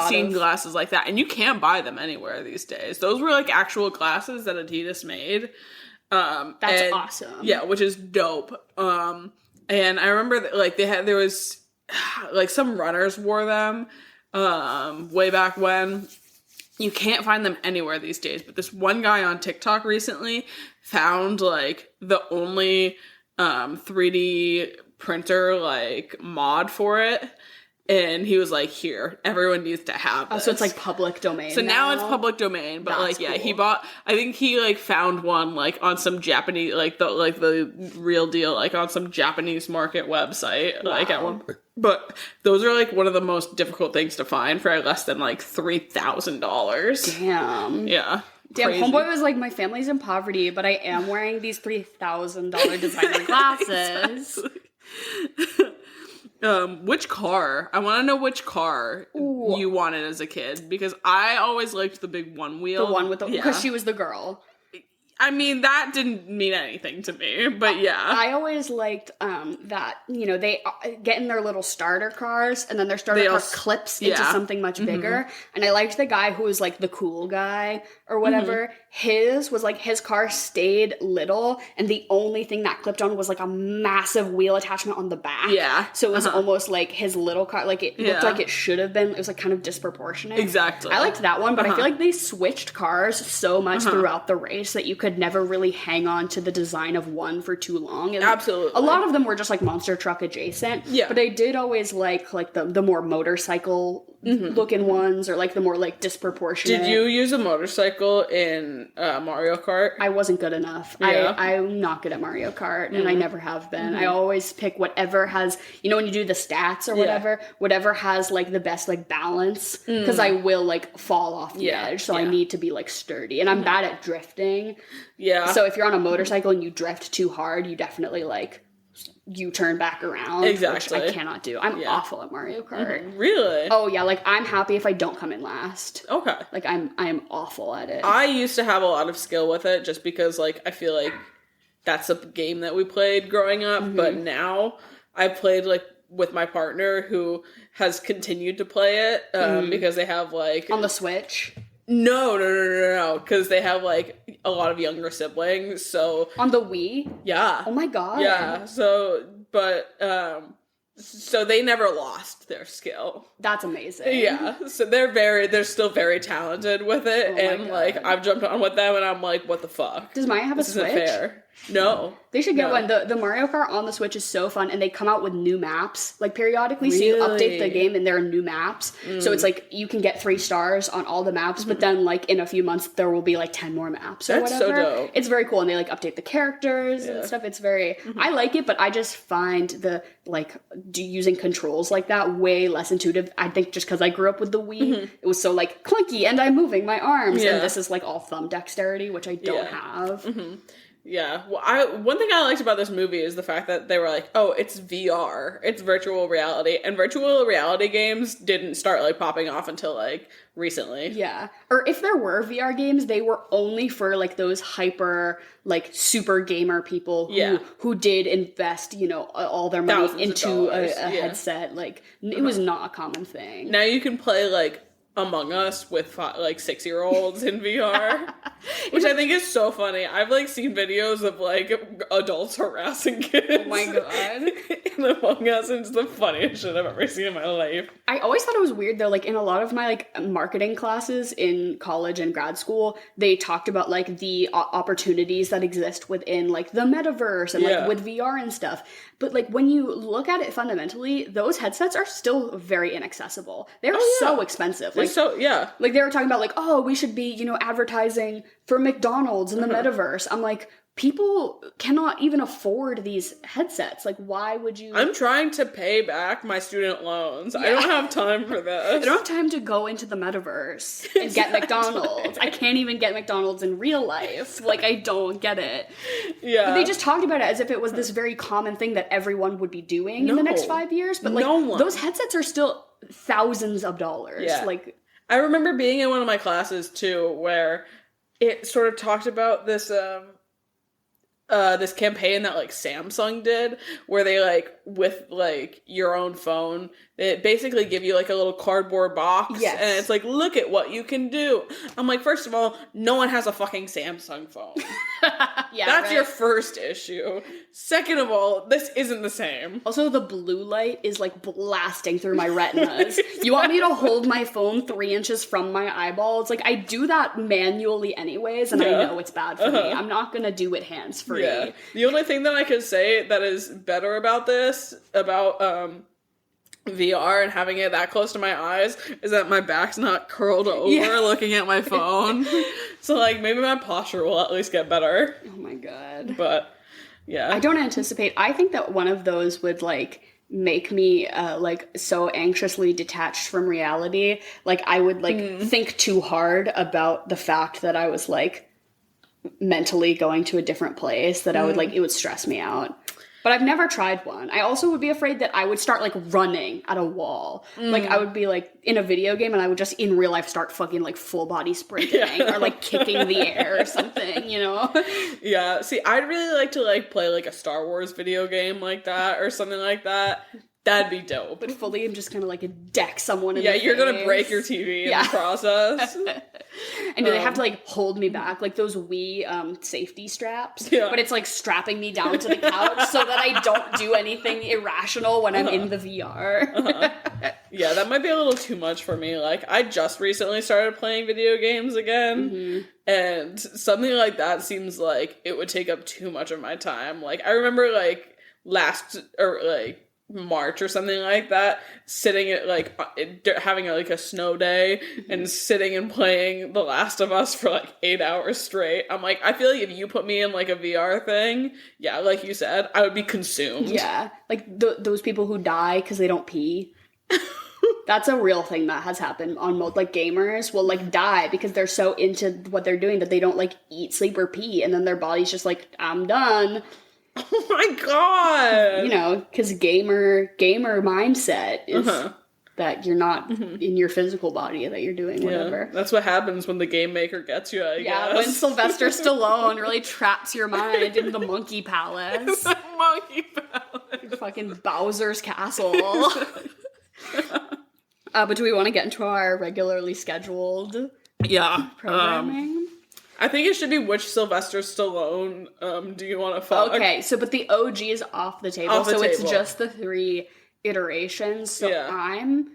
seen glasses like that, and you can't buy them anywhere these days. Those were like actual glasses that Adidas made. That's awesome. Yeah, which is dope. And I remember that, like there was like some runners wore them way back when. You can't find them anywhere these days, but this one guy on TikTok recently found like the only 3D printer like mod for it. And he was like, here, everyone needs to have this. Oh, so it's like public domain. So now it's public domain, but that's cool. He bought, I think he like found one like on some Japanese, like the real deal, like on some Japanese market website, like at one. But those are like one of the most difficult things to find for less than like $3,000. Damn. Yeah. Damn, Crazy. Homeboy was like, my family's in poverty, but I am wearing these $3,000 designer glasses. Which car? I want to know which car you wanted as a kid, because I always liked the big one wheel. The one with the, because she was the girl. I mean, that didn't mean anything to me, but yeah. I always liked that, they get in their little starter cars, and then their starter car clips into something much bigger. And I liked the guy who was like the cool guy or whatever. His was like, his car stayed little, and the only thing that clipped on was like a massive wheel attachment on the back. Yeah. So it was almost like his little car, like it looked like it should have been. It was like kind of disproportionate. Exactly. I liked that one, but I feel like they switched cars so much throughout the race that you could never really hang on to the design of one for too long. And absolutely. A lot of them were just like monster truck adjacent. Yeah. But I did always like the more motorcycle looking ones, or like the more like disproportionate. Did you use a motorcycle in Mario Kart? I wasn't good enough. Yeah. I'm not good at Mario Kart, and I never have been. I always pick whatever has, when you do the stats or whatever has like the best like balance, because I will like fall off the edge, so I need to be like sturdy, and I'm bad at drifting. Yeah. So if you're on a motorcycle and you drift too hard, you definitely like you turn back around. Exactly. Which I cannot do. I'm awful at Mario Kart. Really? Oh yeah, like I'm happy if I don't come in last. Okay. Like I'm awful at it. I used to have a lot of skill with it just because like I feel like that's a game that we played growing up, but now I played like with my partner who has continued to play it because they have like on the Switch. No, because they have like a lot of younger siblings, so on the Wii. Yeah. Oh my god. Yeah. So, but so they never lost their skill. That's amazing. Yeah. So they're still very talented with it, and like I've jumped on with them, and I'm like, what the fuck? Does Maya have a Switch? Isn't fair. No. They should get one. The Mario Kart on the Switch is so fun, and they come out with new maps, like, periodically. Really? So you update the game, and there are new maps. So it's like, you can get 3 stars on all the maps, but then, like, in a few months, there will be, like, 10 more maps or whatever. That's so dope. It's very cool, and they, like, update the characters and stuff. It's very... I like it, but I just find the, like, using controls like that way less intuitive. I think just because I grew up with the Wii, it was so, like, clunky, and I'm moving my arms, and this is, like, all thumb dexterity, which I don't have. Yeah. Well, one thing I liked about this movie is the fact that they were like, oh, it's VR. It's virtual reality. And virtual reality games didn't start, like, popping off until, like, recently. Yeah. Or if there were VR games, they were only for, like, those hyper, like, super gamer people who did invest, all their money into a headset. Like, it was not a common thing. Now you can play, like, Among Us with 6-year-olds in VR, which I think is so funny. I've like seen videos of like adults harassing kids. Oh my god. In Among Us, and it's the funniest shit I've ever seen in my life. I always thought it was weird though, like in a lot of my like marketing classes in college and grad school, they talked about like the opportunities that exist within like the metaverse and like with VR and stuff. But like when you look at it fundamentally, those headsets are still very inaccessible. They're so expensive. Like like they were talking about like, oh, we should be, you know, advertising for McDonald's in the metaverse. I'm like, people cannot even afford these headsets. Like, why would you? I'm trying to pay back my student loans. I don't have time for this. I don't have time to go into the metaverse and get McDonald's. I can't even get McDonald's in real life. Like, I don't get it. Yeah. But they just talked about it as if it was this very common thing that everyone would be doing in the next 5 years. But like, those headsets are still thousands of dollars. Yeah. Like, I remember being in one of my classes too, where it sort of talked about this this campaign that like Samsung did, where they like with like your own phone, they basically give you like a little cardboard box, and it's like, look at what you can do. I'm like, first of all, no one has a fucking Samsung phone. That's your first issue. Second of all, this isn't the same. Also, the blue light is like blasting through my retinas. You want me to hold my phone 3 inches from my eyeballs? Like, I do that manually anyways, and I know it's bad for me. I'm not gonna do it hands-free. Yeah. The only thing that I could say that is better about this, about VR and having it that close to my eyes, is that my back's not curled over looking at my phone. So like maybe my posture will at least get better. Oh my god. But yeah, I don't anticipate. I think that one of those would like make me like so anxiously detached from reality. Like I would like think too hard about the fact that I was like mentally going to a different place, that I would like, it would stress me out. But I've never tried one. I also would be afraid that I would start like running at a wall. Like I would be like in a video game and I would just in real life start fucking like full body sprinting or like kicking the air or something, you know? Yeah. See, I'd really like to like play like a Star Wars video game like that or something like that. That'd be dope. But fully I'm just gonna like deck someone in the face. You're gonna break your TV in the process. And do they have to like hold me back, like those Wii safety straps? But it's like strapping me down to the couch so that I don't do anything irrational when I'm in the VR. Yeah, that might be a little too much for me. Like, I just recently started playing video games again, and something like that seems like it would take up too much of my time. Like, I remember like March or something like that, sitting at like having like a snow day and sitting and playing The Last of Us for like 8 hours straight. I'm like, I feel like if you put me in like a VR thing, like you said, I would be consumed. Yeah, like those people who die because they don't pee. That's a real thing that has happened on like gamers will like die because they're so into what they're doing that they don't like eat, sleep, or pee, and then their body's just like, I'm done. Oh my god! You know, because gamer mindset is that you're not in your physical body, that you're doing whatever. That's what happens when the game maker gets you, I guess. When Sylvester Stallone really traps your mind in the Monkey Palace. Monkey Palace. Fucking Bowser's Castle. But do we want to get into our regularly scheduled programming? I think it should be which Sylvester Stallone do you want to fuck? Okay, but the OG is off the table, it's just the 3 iterations. So I'm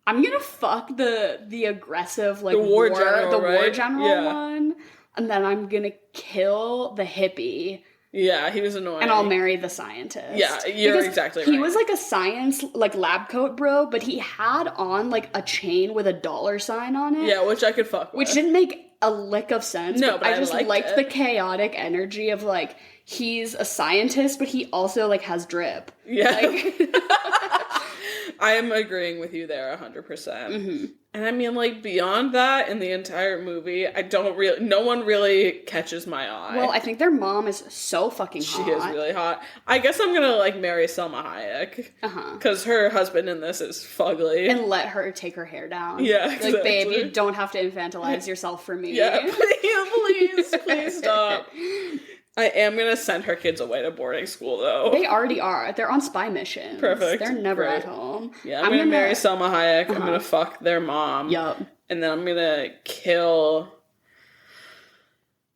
gonna fuck the aggressive like the war general one, and then I'm gonna kill the hippie. Yeah, he was annoying. And I'll marry the scientist. Yeah, you're exactly right. He was like a science, like lab coat bro, but he had on like a chain with a $sign on it. Yeah, which I could fuck with. Which didn't make a lick of sense. No, but I just liked the chaotic energy of like, he's a scientist, but he also like has drip. Yeah. Like, I am agreeing with you there 100%. And I mean, like, beyond that, in the entire movie, no one really catches my eye. Well, I think their mom is so fucking hot. She is really hot. I guess I'm gonna, like, marry Selma Hayek. Because her husband in this is fugly. And let her take her hair down. Yeah, exactly. Like, babe, you don't have to infantilize yourself for me. Yeah, please stop. I am going to send her kids away to boarding school, though. They already are. They're on spy missions. Perfect. They're never at home. Yeah, I'm going to marry Selma Hayek. I'm going to fuck their mom. Yup. And then I'm gonna kill...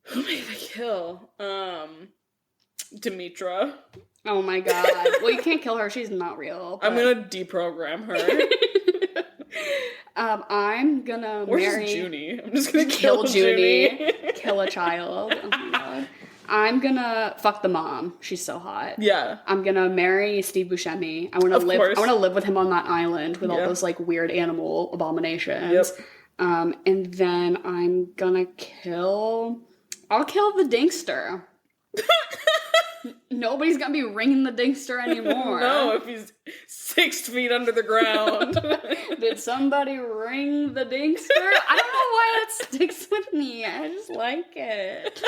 Who am I gonna kill? Demetra. Oh my god. Well, you can't kill her. She's not real. But... I'm gonna deprogram her. I'm gonna Where's Junie? I'm just gonna kill Junie. Kill a child. Oh my god. I'm gonna fuck the mom. She's so hot. Yeah. I'm gonna marry Steve Buscemi. I wanna live with him on that island with all those like weird animal abominations. Yep. And then I'll kill the Dinkster. Nobody's gonna be ringing the Dinkster anymore. No, if he's 6 feet under the ground. Did somebody ring the Dinkster? I don't know why it sticks with me. I just like it.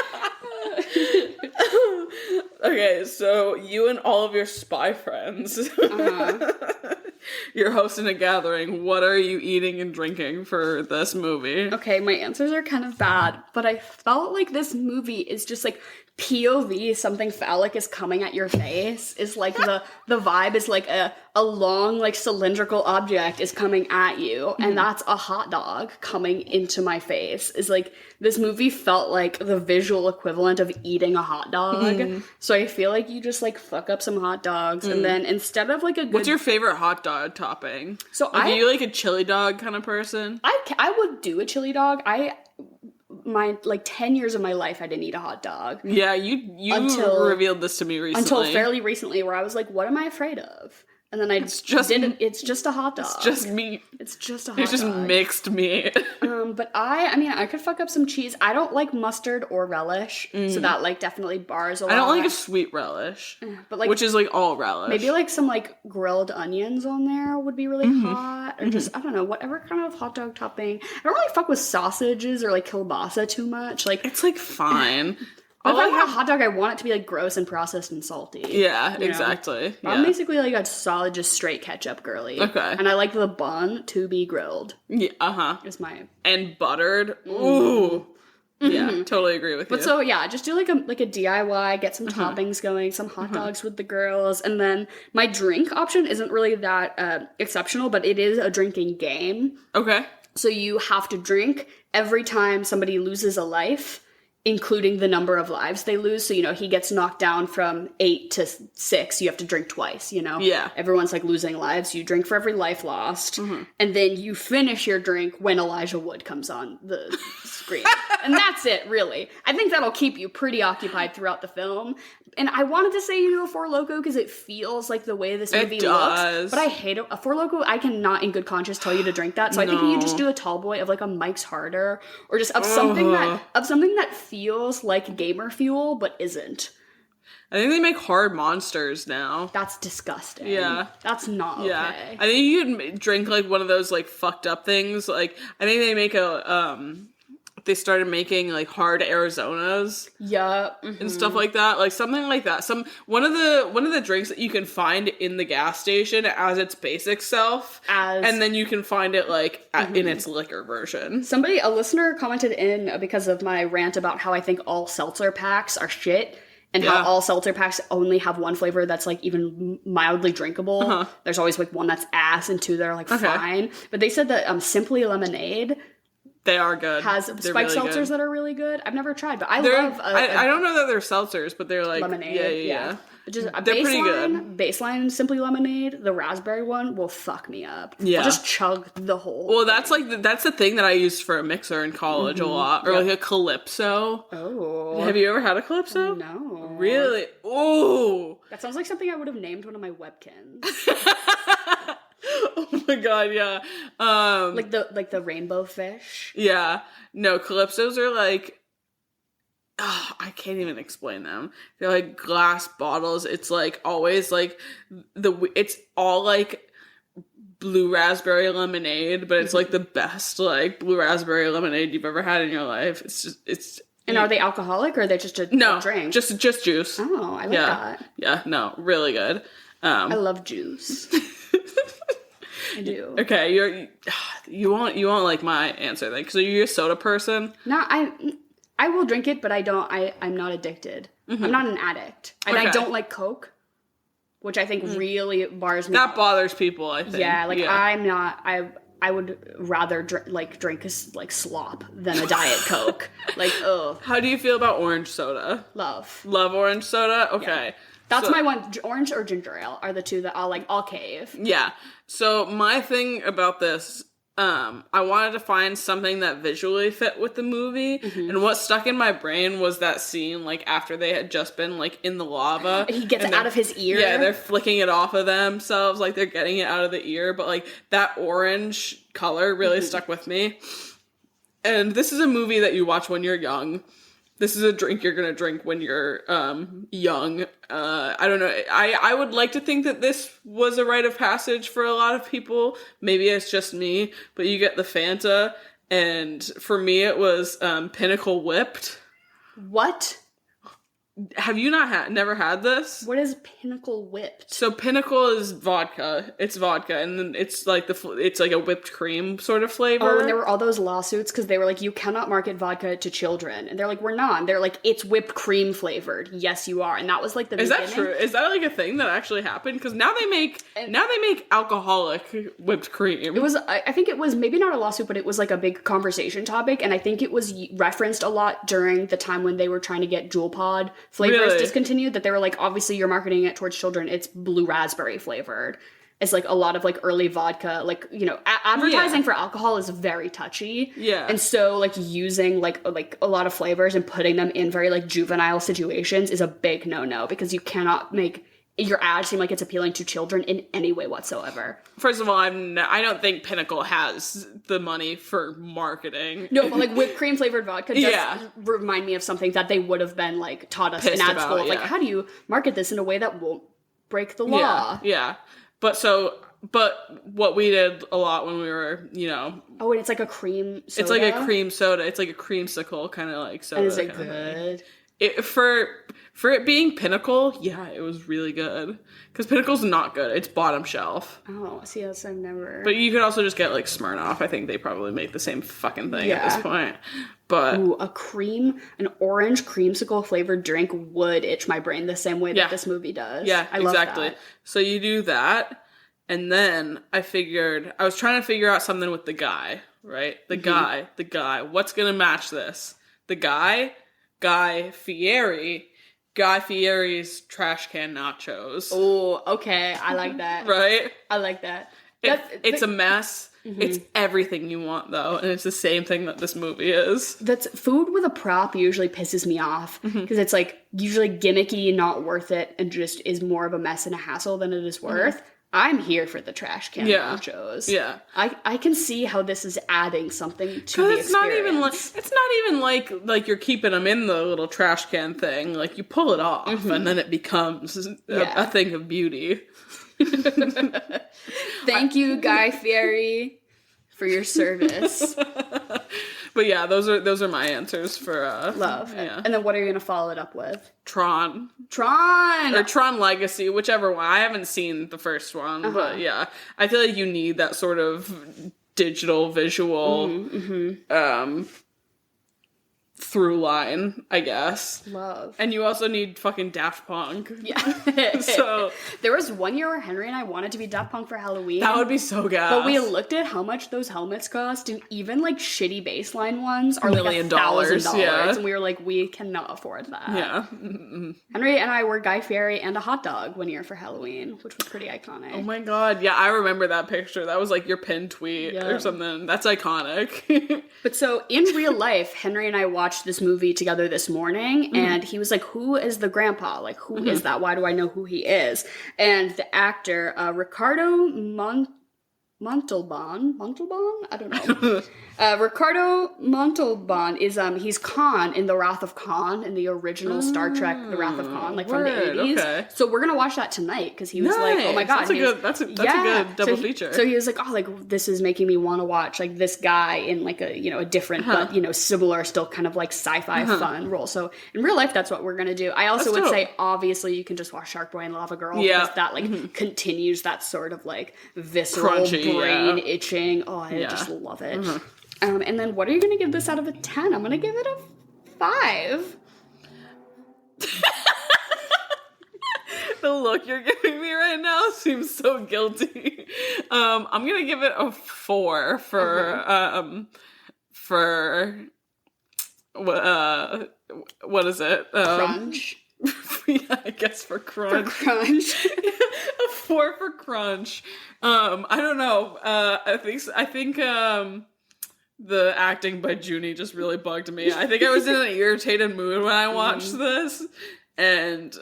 Okay, so you and all of your spy friends. You're hosting a gathering. What are you eating and drinking for this movie? Okay, my answers are kind of bad, but I felt like this movie is just like POV, something phallic is coming at your face, is like the vibe is like a long like cylindrical object is coming at you, and that's a hot dog coming into my face. Is like this movie felt like the visual equivalent of eating a hot dog. So I feel like you just like fuck up some hot dogs, and then instead of like a good... What's your favorite hot dog topping? So are you like a chili dog kind of person? I would do a chili dog. My like 10 years of my life I didn't eat a hot dog. Yeah, you revealed this to me recently. Until fairly recently, where I was like, what am I afraid of? And then it's just a hot dog. It's just meat. It's just a hot dog. It's just mixed meat. But I could fuck up some cheese. I don't like mustard or relish, so that like definitely bars a lot. I don't like a sweet relish, but like, which is like all relish. Maybe like some like grilled onions on there would be really hot, or just I don't know, whatever kind of hot dog topping. I don't really fuck with sausages or like kielbasa too much. Like it's like fine. If I want a hot dog, I want it to be like gross and processed and salty. Yeah, exactly. Yeah. I'm basically like a solid, just straight ketchup girly. Okay. And I like the bun to be grilled. Yeah, Is my... And buttered. Ooh. Yeah, totally agree with you. But so, yeah, just do like a DIY, get some toppings going, some hot dogs with the girls, and then my drink option isn't really that exceptional, but it is a drinking game. Okay. So you have to drink every time somebody loses a life, including the number of lives they lose. So, he gets knocked down from 8 to 6. You have to drink twice, Yeah. Everyone's like losing lives. You drink for every life lost. And then you finish your drink when Elijah Wood comes on the screen. And that's it, really. I think that'll keep you pretty occupied throughout the film. And I wanted to say you do a Four Loko because it feels like the way this movie looks. But I hate it. A Four Loko, I cannot in good conscience tell you to drink that. So I think you just do a tall boy of like a Mike's Harder, or just of something that feels like gamer fuel but isn't. I think they make hard monsters now. That's disgusting. Yeah. That's not okay. Yeah. I think you can drink like one of those like fucked up things. Like I think they make they started making like hard Arizonas. Yeah. And stuff like that. Like something like that. One of the drinks that you can find in the gas station as its basic self. And then you can find it like in its liquor version. A listener commented in because of my rant about how I think all seltzer packs are shit. And how all seltzer packs only have one flavor that's like even mildly drinkable. There's always like one that's ass and two that are like fine. But they said that Simply Lemonade, they are good. Has spiked really seltzers that are really good. I've never tried, but I don't know that they're seltzers, but they're like lemonade. Yeah. Just they're pretty good. Baseline Simply Lemonade, the raspberry one will fuck me up. Yeah. I'll just chug the whole. Well, that's the thing that I used for a mixer in college a lot, or like a Calypso. Oh. Have you ever had a Calypso? No. Really? Oh. That sounds like something I would have named one of my webkins. Oh my god, yeah. Like the rainbow fish. Yeah. No, Calypsos are like, I can't even explain them. They're like glass bottles. It's like always like it's all like blue raspberry lemonade, but it's like the best like blue raspberry lemonade you've ever had in your life. And are they alcoholic or are they just a drink? Just juice. Oh, I like that. Yeah, no, really good. I love juice. I do. Okay, you won't like my answer then, because you're a soda person. No, I will drink it, but I'm not addicted. I'm not an addict. And I don't like Coke, which I think really bars me. That bothers people, I think. Yeah, I'm not. I would rather drink like slop than a Diet Coke. Like, oh. How do you feel about orange soda? Love Orange soda? Okay. Yeah. That's my one. Orange or ginger ale are the two that I'll cave. Yeah. So my thing about this, I wanted to find something that visually fit with the movie, and what stuck in my brain was that scene, like, after they had just been, like, in the lava. He gets it out of his ear. Yeah, they're flicking it off of themselves, like, they're getting it out of the ear, but, like, that orange color really stuck with me. And this is a movie that you watch when you're young. This is a drink you're gonna drink when you're young. I don't know. I would like to think that this was a rite of passage for a lot of people. Maybe it's just me, but you get the Fanta, and for me it was Pinnacle Whipped. What? Have you never had this? What is Pinnacle Whipped? So Pinnacle is vodka. It's vodka, and then it's like it's like a whipped cream sort of flavor. Oh, and there were all those lawsuits because they were like, you cannot market vodka to children, and they're like, we're not. And they're like, it's whipped cream flavored. Yes, you are, and that was like the beginning. Is that true? Is that like a thing that actually happened? Because now they make alcoholic whipped cream. It was, I think it was maybe not a lawsuit, but it was like a big conversation topic, and I think it was referenced a lot during the time when they were trying to get Jewel Pod flavors discontinued, that they were like, obviously you're marketing it towards children, it's blue raspberry flavored. It's like a lot of like early vodka, like, you know, advertising for alcohol is very touchy. Yeah. And so like using like a lot of flavors and putting them in very like juvenile situations is a big no-no, because you cannot make your ad seem like it's appealing to children in any way whatsoever. First of all, I don't think Pinnacle has the money for marketing. No, but like whipped cream flavored vodka does remind me of something that they would have been like taught us in ad school. Like, how do you market this in a way that won't break the law? Yeah. But what we did a lot when we were, you know. Oh, and it's like a cream soda? It's like a cream soda. It's like a creamsicle kind of like soda. And is it good? For it being Pinnacle, yeah, it was really good. Because Pinnacle's not good. It's bottom shelf. Oh, see, that's I've never... But you could also just get, like, Smirnoff. I think they probably make the same fucking thing at this point. But... Ooh, an orange creamsicle flavored drink would itch my brain the same way that this movie does. Yeah, I love exactly. That. So you do that, and then I was trying to figure out something with the guy, right? The guy. What's gonna match this? The Guy Fieri... Guy Fieri's trash can nachos. Oh, okay. I like that. Right? I like that. It's a mess. Mm-hmm. It's everything you want, though, and it's the same thing that this movie is. That's food with a prop usually pisses me off, because it's like usually gimmicky, not worth it, and just is more of a mess and a hassle than it is worth. Mm-hmm. I'm here for the trash can nachos. Yeah, I can see how this is adding something to the experience. It's not even like you're keeping them in the little trash can thing. Like, you pull it off, and then it becomes a thing of beauty. Thank you, Guy Fieri, for your service. But yeah, those are my answers for love. Yeah. And then what are you gonna follow it up with? Tron or Tron Legacy, whichever one. I haven't seen the first one, but yeah, I feel like you need that sort of digital visual through line, I guess. Love. And you also need fucking Daft Punk. Yeah. So there was one year where Henry and I wanted to be Daft Punk for Halloween. That would be so gas. But we looked at how much those helmets cost, and even like shitty baseline ones are like $1,000,000. $1,000. Yeah. And we were like, we cannot afford that. Yeah. Henry and I were Guy Fieri and a hot dog one year for Halloween, which was pretty iconic. Oh my god. Yeah, I remember that picture. That was like your pinned tweet or something. That's iconic. But so in real life, Henry and I watched this movie together this morning, and he was like, who is the grandpa? Like, who is that? Why do I know who he is? And the actor, Ricardo Montalban? I don't know. Ricardo Montalban is, he's Khan in The Wrath of Khan, in the original Star Trek, The Wrath of Khan, like from the 80s. Okay. So we're going to watch that tonight, because he was like, oh my god. That's a good double feature. So he was like, oh, like, this is making me want to watch, like, this guy in, like, a, you know, a different, but, you know, similar, still kind of, like, sci-fi fun role. So in real life, that's what we're going to do. I also would say, obviously, you can just watch Shark Boy and Lava Girl, because that, like, continues that sort of, like, visceral brain itching. Oh, I just love it. And then what are you going to give this out of a 10? I'm going to give it a 5. The look you're giving me right now seems so guilty. I'm gonna give it a 4 for what is it? Crunch. Yeah, I guess for crunch. For crunch. A 4 for crunch. I don't know. I think the acting by Junie just really bugged me. I think I was in an irritated mood when I watched this, and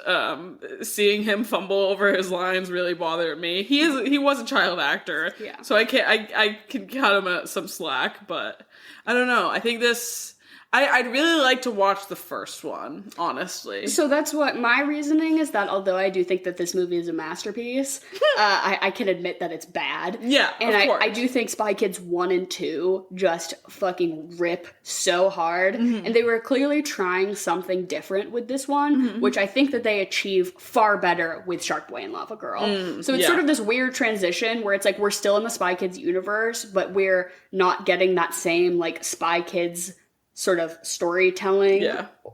seeing him fumble over his lines really bothered me. He was a child actor, yeah. So I can cut him some slack, but I don't know. I think this. I'd really like to watch the first one, honestly. So that's what my reasoning is, that although I do think that this movie is a masterpiece, I can admit that it's bad. Yeah, and of course. I do think Spy Kids 1 and 2 just fucking rip so hard. Mm-hmm. And they were clearly trying something different with this one, which I think that they achieve far better with Shark Boy and Lava Girl. So it's sort of this weird transition where it's like we're still in the Spy Kids universe, but we're not getting that same like Spy Kids sort of storytelling,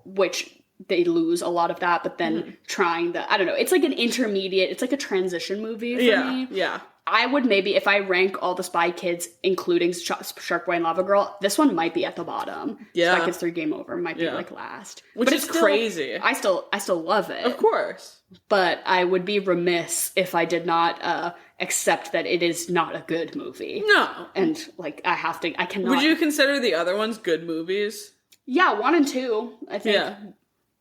which they lose a lot of that, but then trying the, I don't know, it's like an intermediate, it's like a transition movie for me. Yeah. I would maybe, if I rank all the Spy Kids, including Shark Boy and Lava Girl, this one might be at the bottom. Yeah. Spy Kids 3 Game Over might be like last. Which is still crazy. I still love it. Of course. But I would be remiss if I did not accept that it is not a good movie. No. And like I cannot. Would you consider the other ones good movies? Yeah, 1 and 2, I think.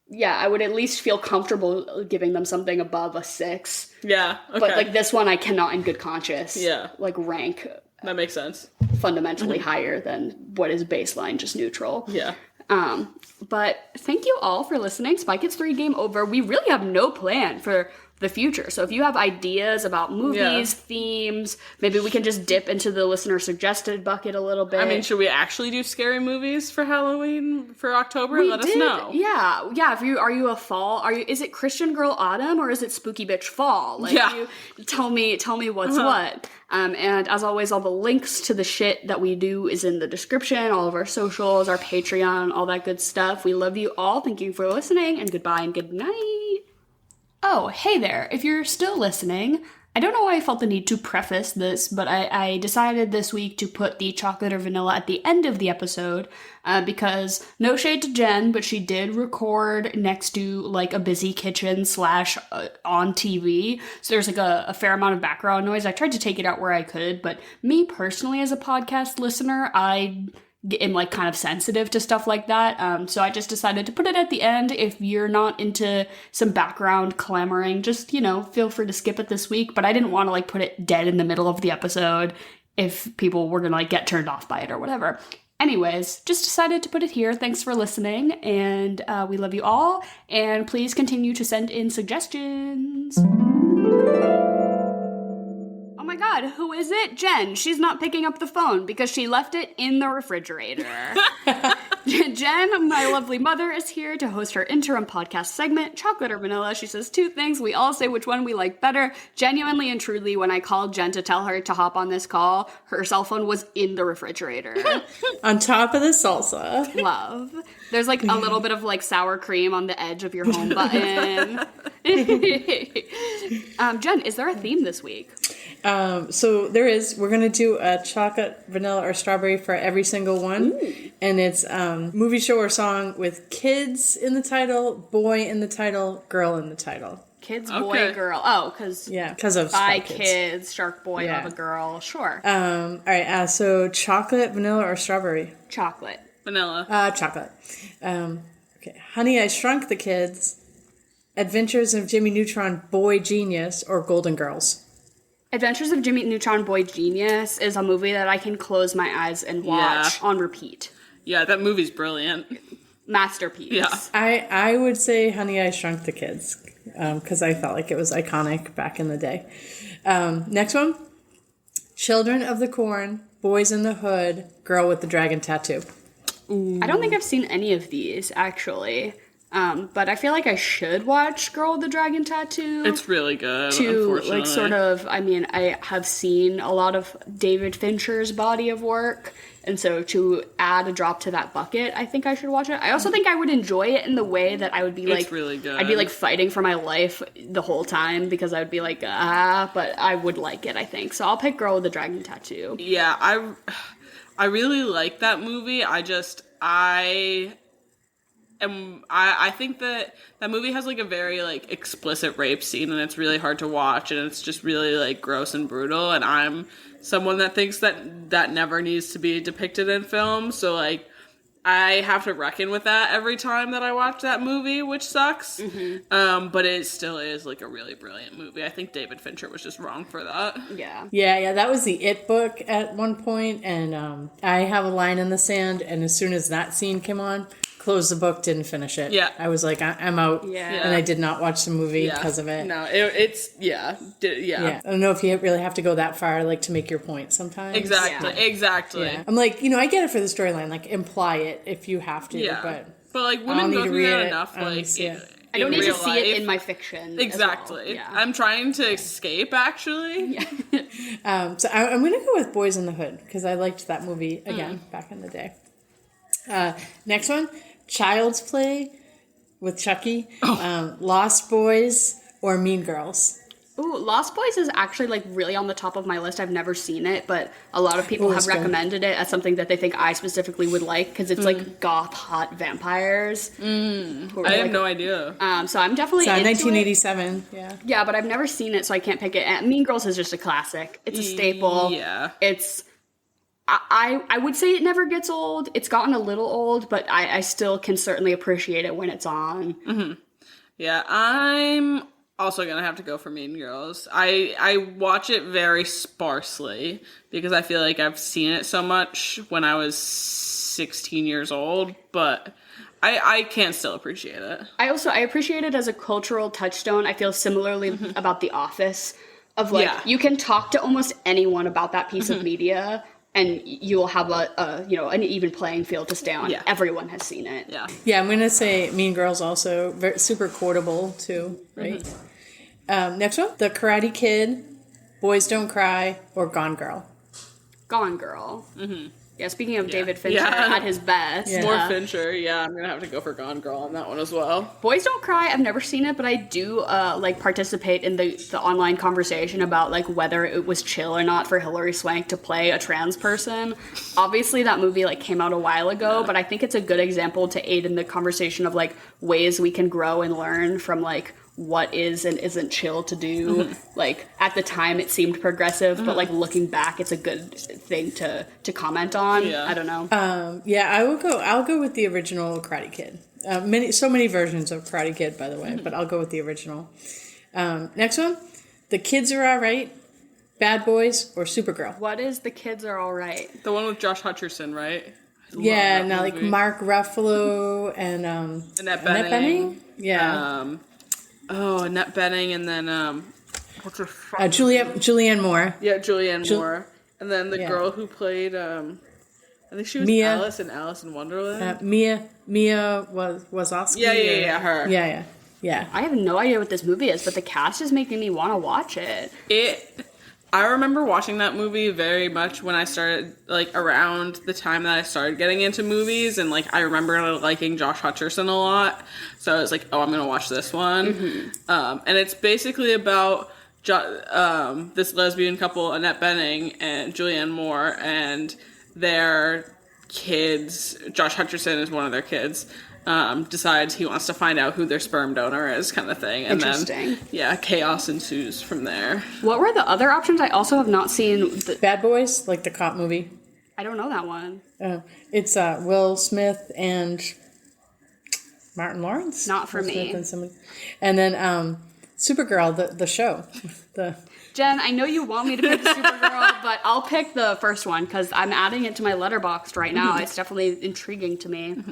Yeah, I would at least feel comfortable giving them something above a 6. Yeah, okay. But like this one I cannot in good conscience like rank. That makes sense. Fundamentally higher than what is baseline just neutral. Yeah. But thank you all for listening. Spy Kids 3 Game Over. We really have no plan for the future. So if you have ideas about movies, themes, maybe we can just dip into the listener suggested bucket a little bit. I mean, should we actually do scary movies for Halloween for October? Let us know. Yeah. If are you a fall? Is it Christian Girl Autumn or is it Spooky Bitch Fall? Like you tell me what's what. And as always, all the links to the shit that we do is in the description, all of our socials, our Patreon, all that good stuff. We love you all. Thank you for listening, and goodbye and good night. Oh, hey there. If you're still listening, I don't know why I felt the need to preface this, but I decided this week to put the chocolate or vanilla at the end of the episode because no shade to Jen, but she did record next to like a busy kitchen / on TV. So there's like a fair amount of background noise. I tried to take it out where I could, but me personally as a podcast listener, I am like kind of sensitive to stuff like that. So I just decided to put it at the end. If you're not into some background clamoring, just, feel free to skip it this week. But I didn't want to like put it dead in the middle of the episode if people were going to like get turned off by it or whatever. Anyways, just decided to put it here. Thanks for listening. And we love you all. And please continue to send in suggestions. Oh my god, who is it? Jen. She's not picking up the phone because she left it in the refrigerator. Jen, my lovely mother, is here to host her interim podcast segment, Chocolate or Vanilla. She says 2 things. We all say which one we like better. Genuinely and truly, when I called Jen to tell her to hop on this call, her cell phone was in the refrigerator. On top of the salsa. Love. There's like a little bit of like sour cream on the edge of your home button. Jen, is there a theme this week? So there is. We're going to do a chocolate, vanilla, or strawberry for every single one. Ooh. And it's movie, show, or song with kids in the title, boy in the title, girl in the title. Kids, boy, girl. Oh, because of Spy Kids, Shark Boy, Lava Girl. Sure. All right. So chocolate, vanilla, or strawberry? Chocolate. Vanilla. Chocolate. Okay. Honey, I Shrunk the Kids, Adventures of Jimmy Neutron, Boy Genius, or Golden Girls? Adventures of Jimmy Neutron Boy Genius is a movie that I can close my eyes and watch on repeat. Yeah, that movie's brilliant. Masterpiece. Yeah. I would say Honey, I Shrunk the Kids because I felt like it was iconic back in the day. Next one. Children of the Corn, Boys in the Hood, Girl with the Dragon Tattoo. Ooh. I don't think I've seen any of these, actually. But I feel like I should watch Girl with the Dragon Tattoo. It's really good, to, unfortunately. like, sort of, I mean, I have seen a lot of David Fincher's body of work, and so to add a drop to that bucket, I think I should watch it. I also think I would enjoy it in the way that I would be, like... It's really good. I'd be, like, fighting for my life the whole time, because I would be like, but I would like it, I think. So I'll pick Girl with the Dragon Tattoo. Yeah, I really like that movie. I think that movie has, like, a very, like, explicit rape scene, and it's really hard to watch, and it's just really, like, gross and brutal, and I'm someone that thinks that never needs to be depicted in film, so, like, I have to reckon with that every time that I watch that movie, which sucks, but it still is, like, a really brilliant movie. I think David Fincher was just wrong for that. Yeah, that was the It book at one point, and I have a line in the sand, and as soon as that scene came on, closed the book, didn't finish it. Yeah. I was like, I'm out. Yeah. And I did not watch the movie because of it. No, it's yeah. I don't know if you really have to go that far, like, to make your point sometimes. Exactly. Yeah. I'm like, I get it for the storyline, like, imply it if you have to, but like, women go through that enough, like, I don't need to see life. It in my fiction. Exactly. As well. I'm trying to escape, actually. So I'm going to go with Boys in the Hood, because I liked that movie, again, back in the day. Next one, Child's Play with Chucky, Lost Boys, or Mean Girls. Ooh, Lost Boys is actually, like, really on the top of my list. I've never seen it, but a lot of people have recommended it as something that they think I specifically would like, because it's, like, goth hot vampires. I have no idea. So I'm definitely into 1987, it. Yeah, but I've never seen it, so I can't pick it. And Mean Girls is just a classic. It's a staple. Yeah. It's... I would say it never gets old. It's gotten a little old, but I still can certainly appreciate it when it's on. Yeah, I'm also gonna have to go for Mean Girls. I watch it very sparsely because I feel like I've seen it so much when I was 16 years old, but I can still appreciate it. I appreciate it as a cultural touchstone. I feel similarly about The Office, of like, you can talk to almost anyone about that piece of media, and you'll have an even playing field to stay on. Yeah. Everyone has seen it. Yeah, I'm gonna say Mean Girls also super quotable too, right? Next one, The Karate Kid, Boys Don't Cry, or Gone Girl. Gone Girl. Yeah, speaking of David Fincher at his best. More Fincher, I'm gonna have to go for Gone Girl on that one as well. Boys Don't Cry, I've never seen it, but I do participate in the online conversation about like whether it was chill or not for Hilary Swank to play a trans person. Obviously that movie like came out a while ago, but I think it's a good example to aid in the conversation of like ways we can grow and learn from like what is and isn't chill to do. Like at the time it seemed progressive, but like looking back it's a good thing to comment on. I don't know. I'll go with the original Karate Kid. So many versions of Karate Kid, by the way, but I'll go with the original. Next one, The Kids Are Alright, Bad Boys, or Supergirl. What is The Kids Are Alright? The one with Josh Hutcherson, right? Like Mark Ruffalo and Annette Bening. Yeah. Annette Bening, and then what's her Julianne Moore. Yeah, Julianne Moore, and then the girl who played I think she was Alice in Alice in Wonderland. Mia Wazowski. Yeah, her. Yeah. I have no idea what this movie is, but the cast is making me want to watch it. I remember watching that movie very much when I started, like, around the time that I started getting into movies, and, like, I remember liking Josh Hutcherson a lot, so I was like, I'm gonna watch this one. And it's basically about this lesbian couple, Annette Bening and Julianne Moore, and their kids, Josh Hutcherson is one of their kids, decides he wants to find out who their sperm donor is, kind of thing. And Interesting. then, chaos ensues from there. What were the other options? I also have not seen... Bad Boys, like the cop movie. I don't know that one. It's Will Smith and Martin Lawrence. Not for me. And then Supergirl, the show. Jen, I know you want me to pick Supergirl, but I'll pick the first one because I'm adding it to my Letterboxd right now. It's definitely intriguing to me.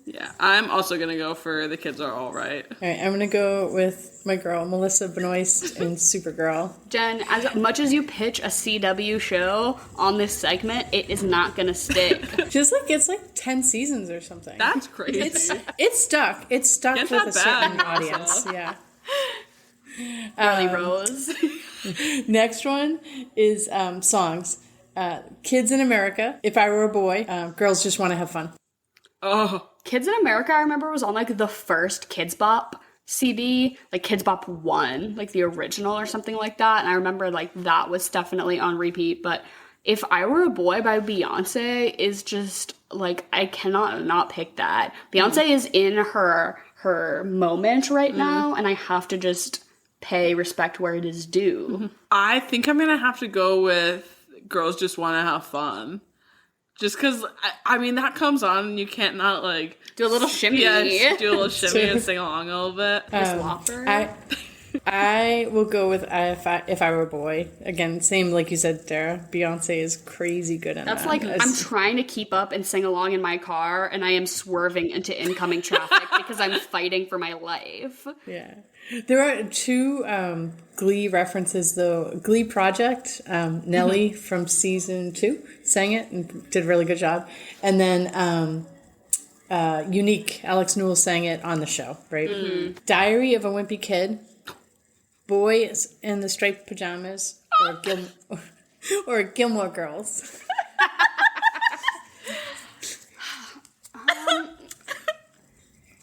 Yeah, I'm also gonna go for The Kids Are All Right. All right, I'm gonna go with my girl Melissa Benoist in Supergirl. Jen, as much as you pitch a CW show on this segment, it is not gonna stick. Just like it's like 10 seasons or something. That's crazy. It's stuck. It's stuck It's with not a certain bad, audience. Yeah. Harley Rose. Next one is songs. Kids in America. If I Were a Boy. Girls Just Want to Have Fun. Oh. Kids in America, I remember, was on like the first Kids Bop CD, like Kids Bop 1, like the original or something like that. And I remember like that was definitely on repeat. But If I Were a Boy by Beyonce is just like, I cannot not pick that. Beyonce is in her moment right now, and I have to just pay respect where it is due. I think I'm gonna have to go with Girls Just Want to Have Fun. Just because, I mean, that comes on and you can't not, like... Do a little shimmy. Yeah, just do a little shimmy and sing along a little bit. I will go with if I Were a Boy. Again, same like you said, Dara. Beyonce is crazy good in that. That's like, I'm trying to keep up and sing along in my car, and I am swerving into incoming traffic because I'm fighting for my life. Yeah. There are two Glee references, though. Glee Project, Nellie from season 2 sang it and did a really good job. And then Unique, Alex Newell sang it on the show, right? Mm-hmm. Diary of a Wimpy Kid, Boys in the Striped Pajamas, or Gilmore Girls.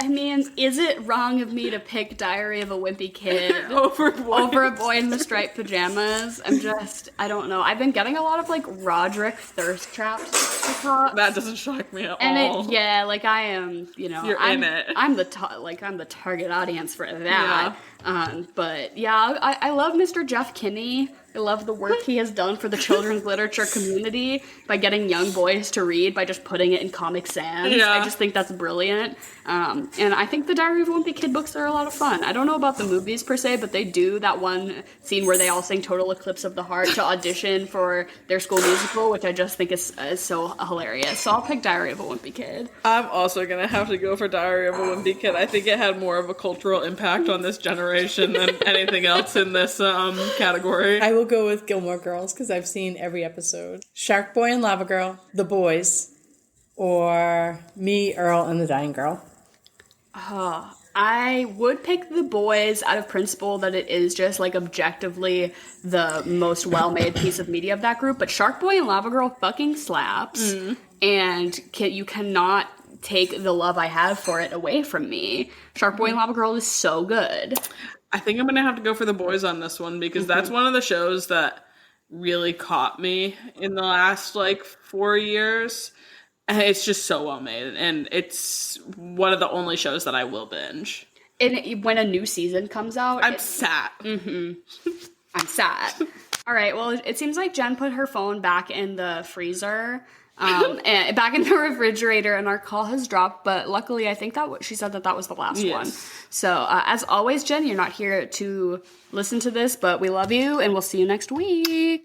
I mean, is it wrong of me to pick Diary of a Wimpy Kid over a boy in the striped pajamas? I don't know. I've been getting a lot of, like, Roderick Thirst Trap TikToks. That doesn't shock me at all. And like, I am, in it. I'm the target audience for that. Yeah. But, yeah, I love Mr. Jeff Kinney. I love the work he has done for the children's literature community by getting young boys to read by just putting it in Comic Sans. Yeah. I just think that's brilliant. And I think the Diary of a Wimpy Kid books are a lot of fun. I don't know about the movies per se, but they do that one scene where they all sing Total Eclipse of the Heart to audition for their school musical, which I just think is so hilarious. So I'll pick Diary of a Wimpy Kid. I'm also going to have to go for Diary of a Wimpy Kid. I think it had more of a cultural impact on this generation than anything else in this category. I will go with Gilmore Girls because I've seen every episode. Shark Boy and Lava Girl, The Boys, or Me, Earl, and the Dying Girl. I would pick The Boys out of principle that it is just like objectively the most well-made piece of media of that group, but Shark Boy and Lava Girl fucking slaps, and you cannot take the love I have for it away from me. Shark Boy and Lava Girl is so good. I think I'm going to have to go for The Boys on this one because that's one of the shows that really caught me in the last, 4 years. And it's just so well made. And it's one of the only shows that I will binge. And when a new season comes out... I'm sad. I'm sad. All right, well, it seems like Jen put her phone back in the freezer... and back in the refrigerator, and our call has dropped, but luckily I think that she said that was the last one. So as always, Jen, you're not here to listen to this, but we love you and we'll see you next week.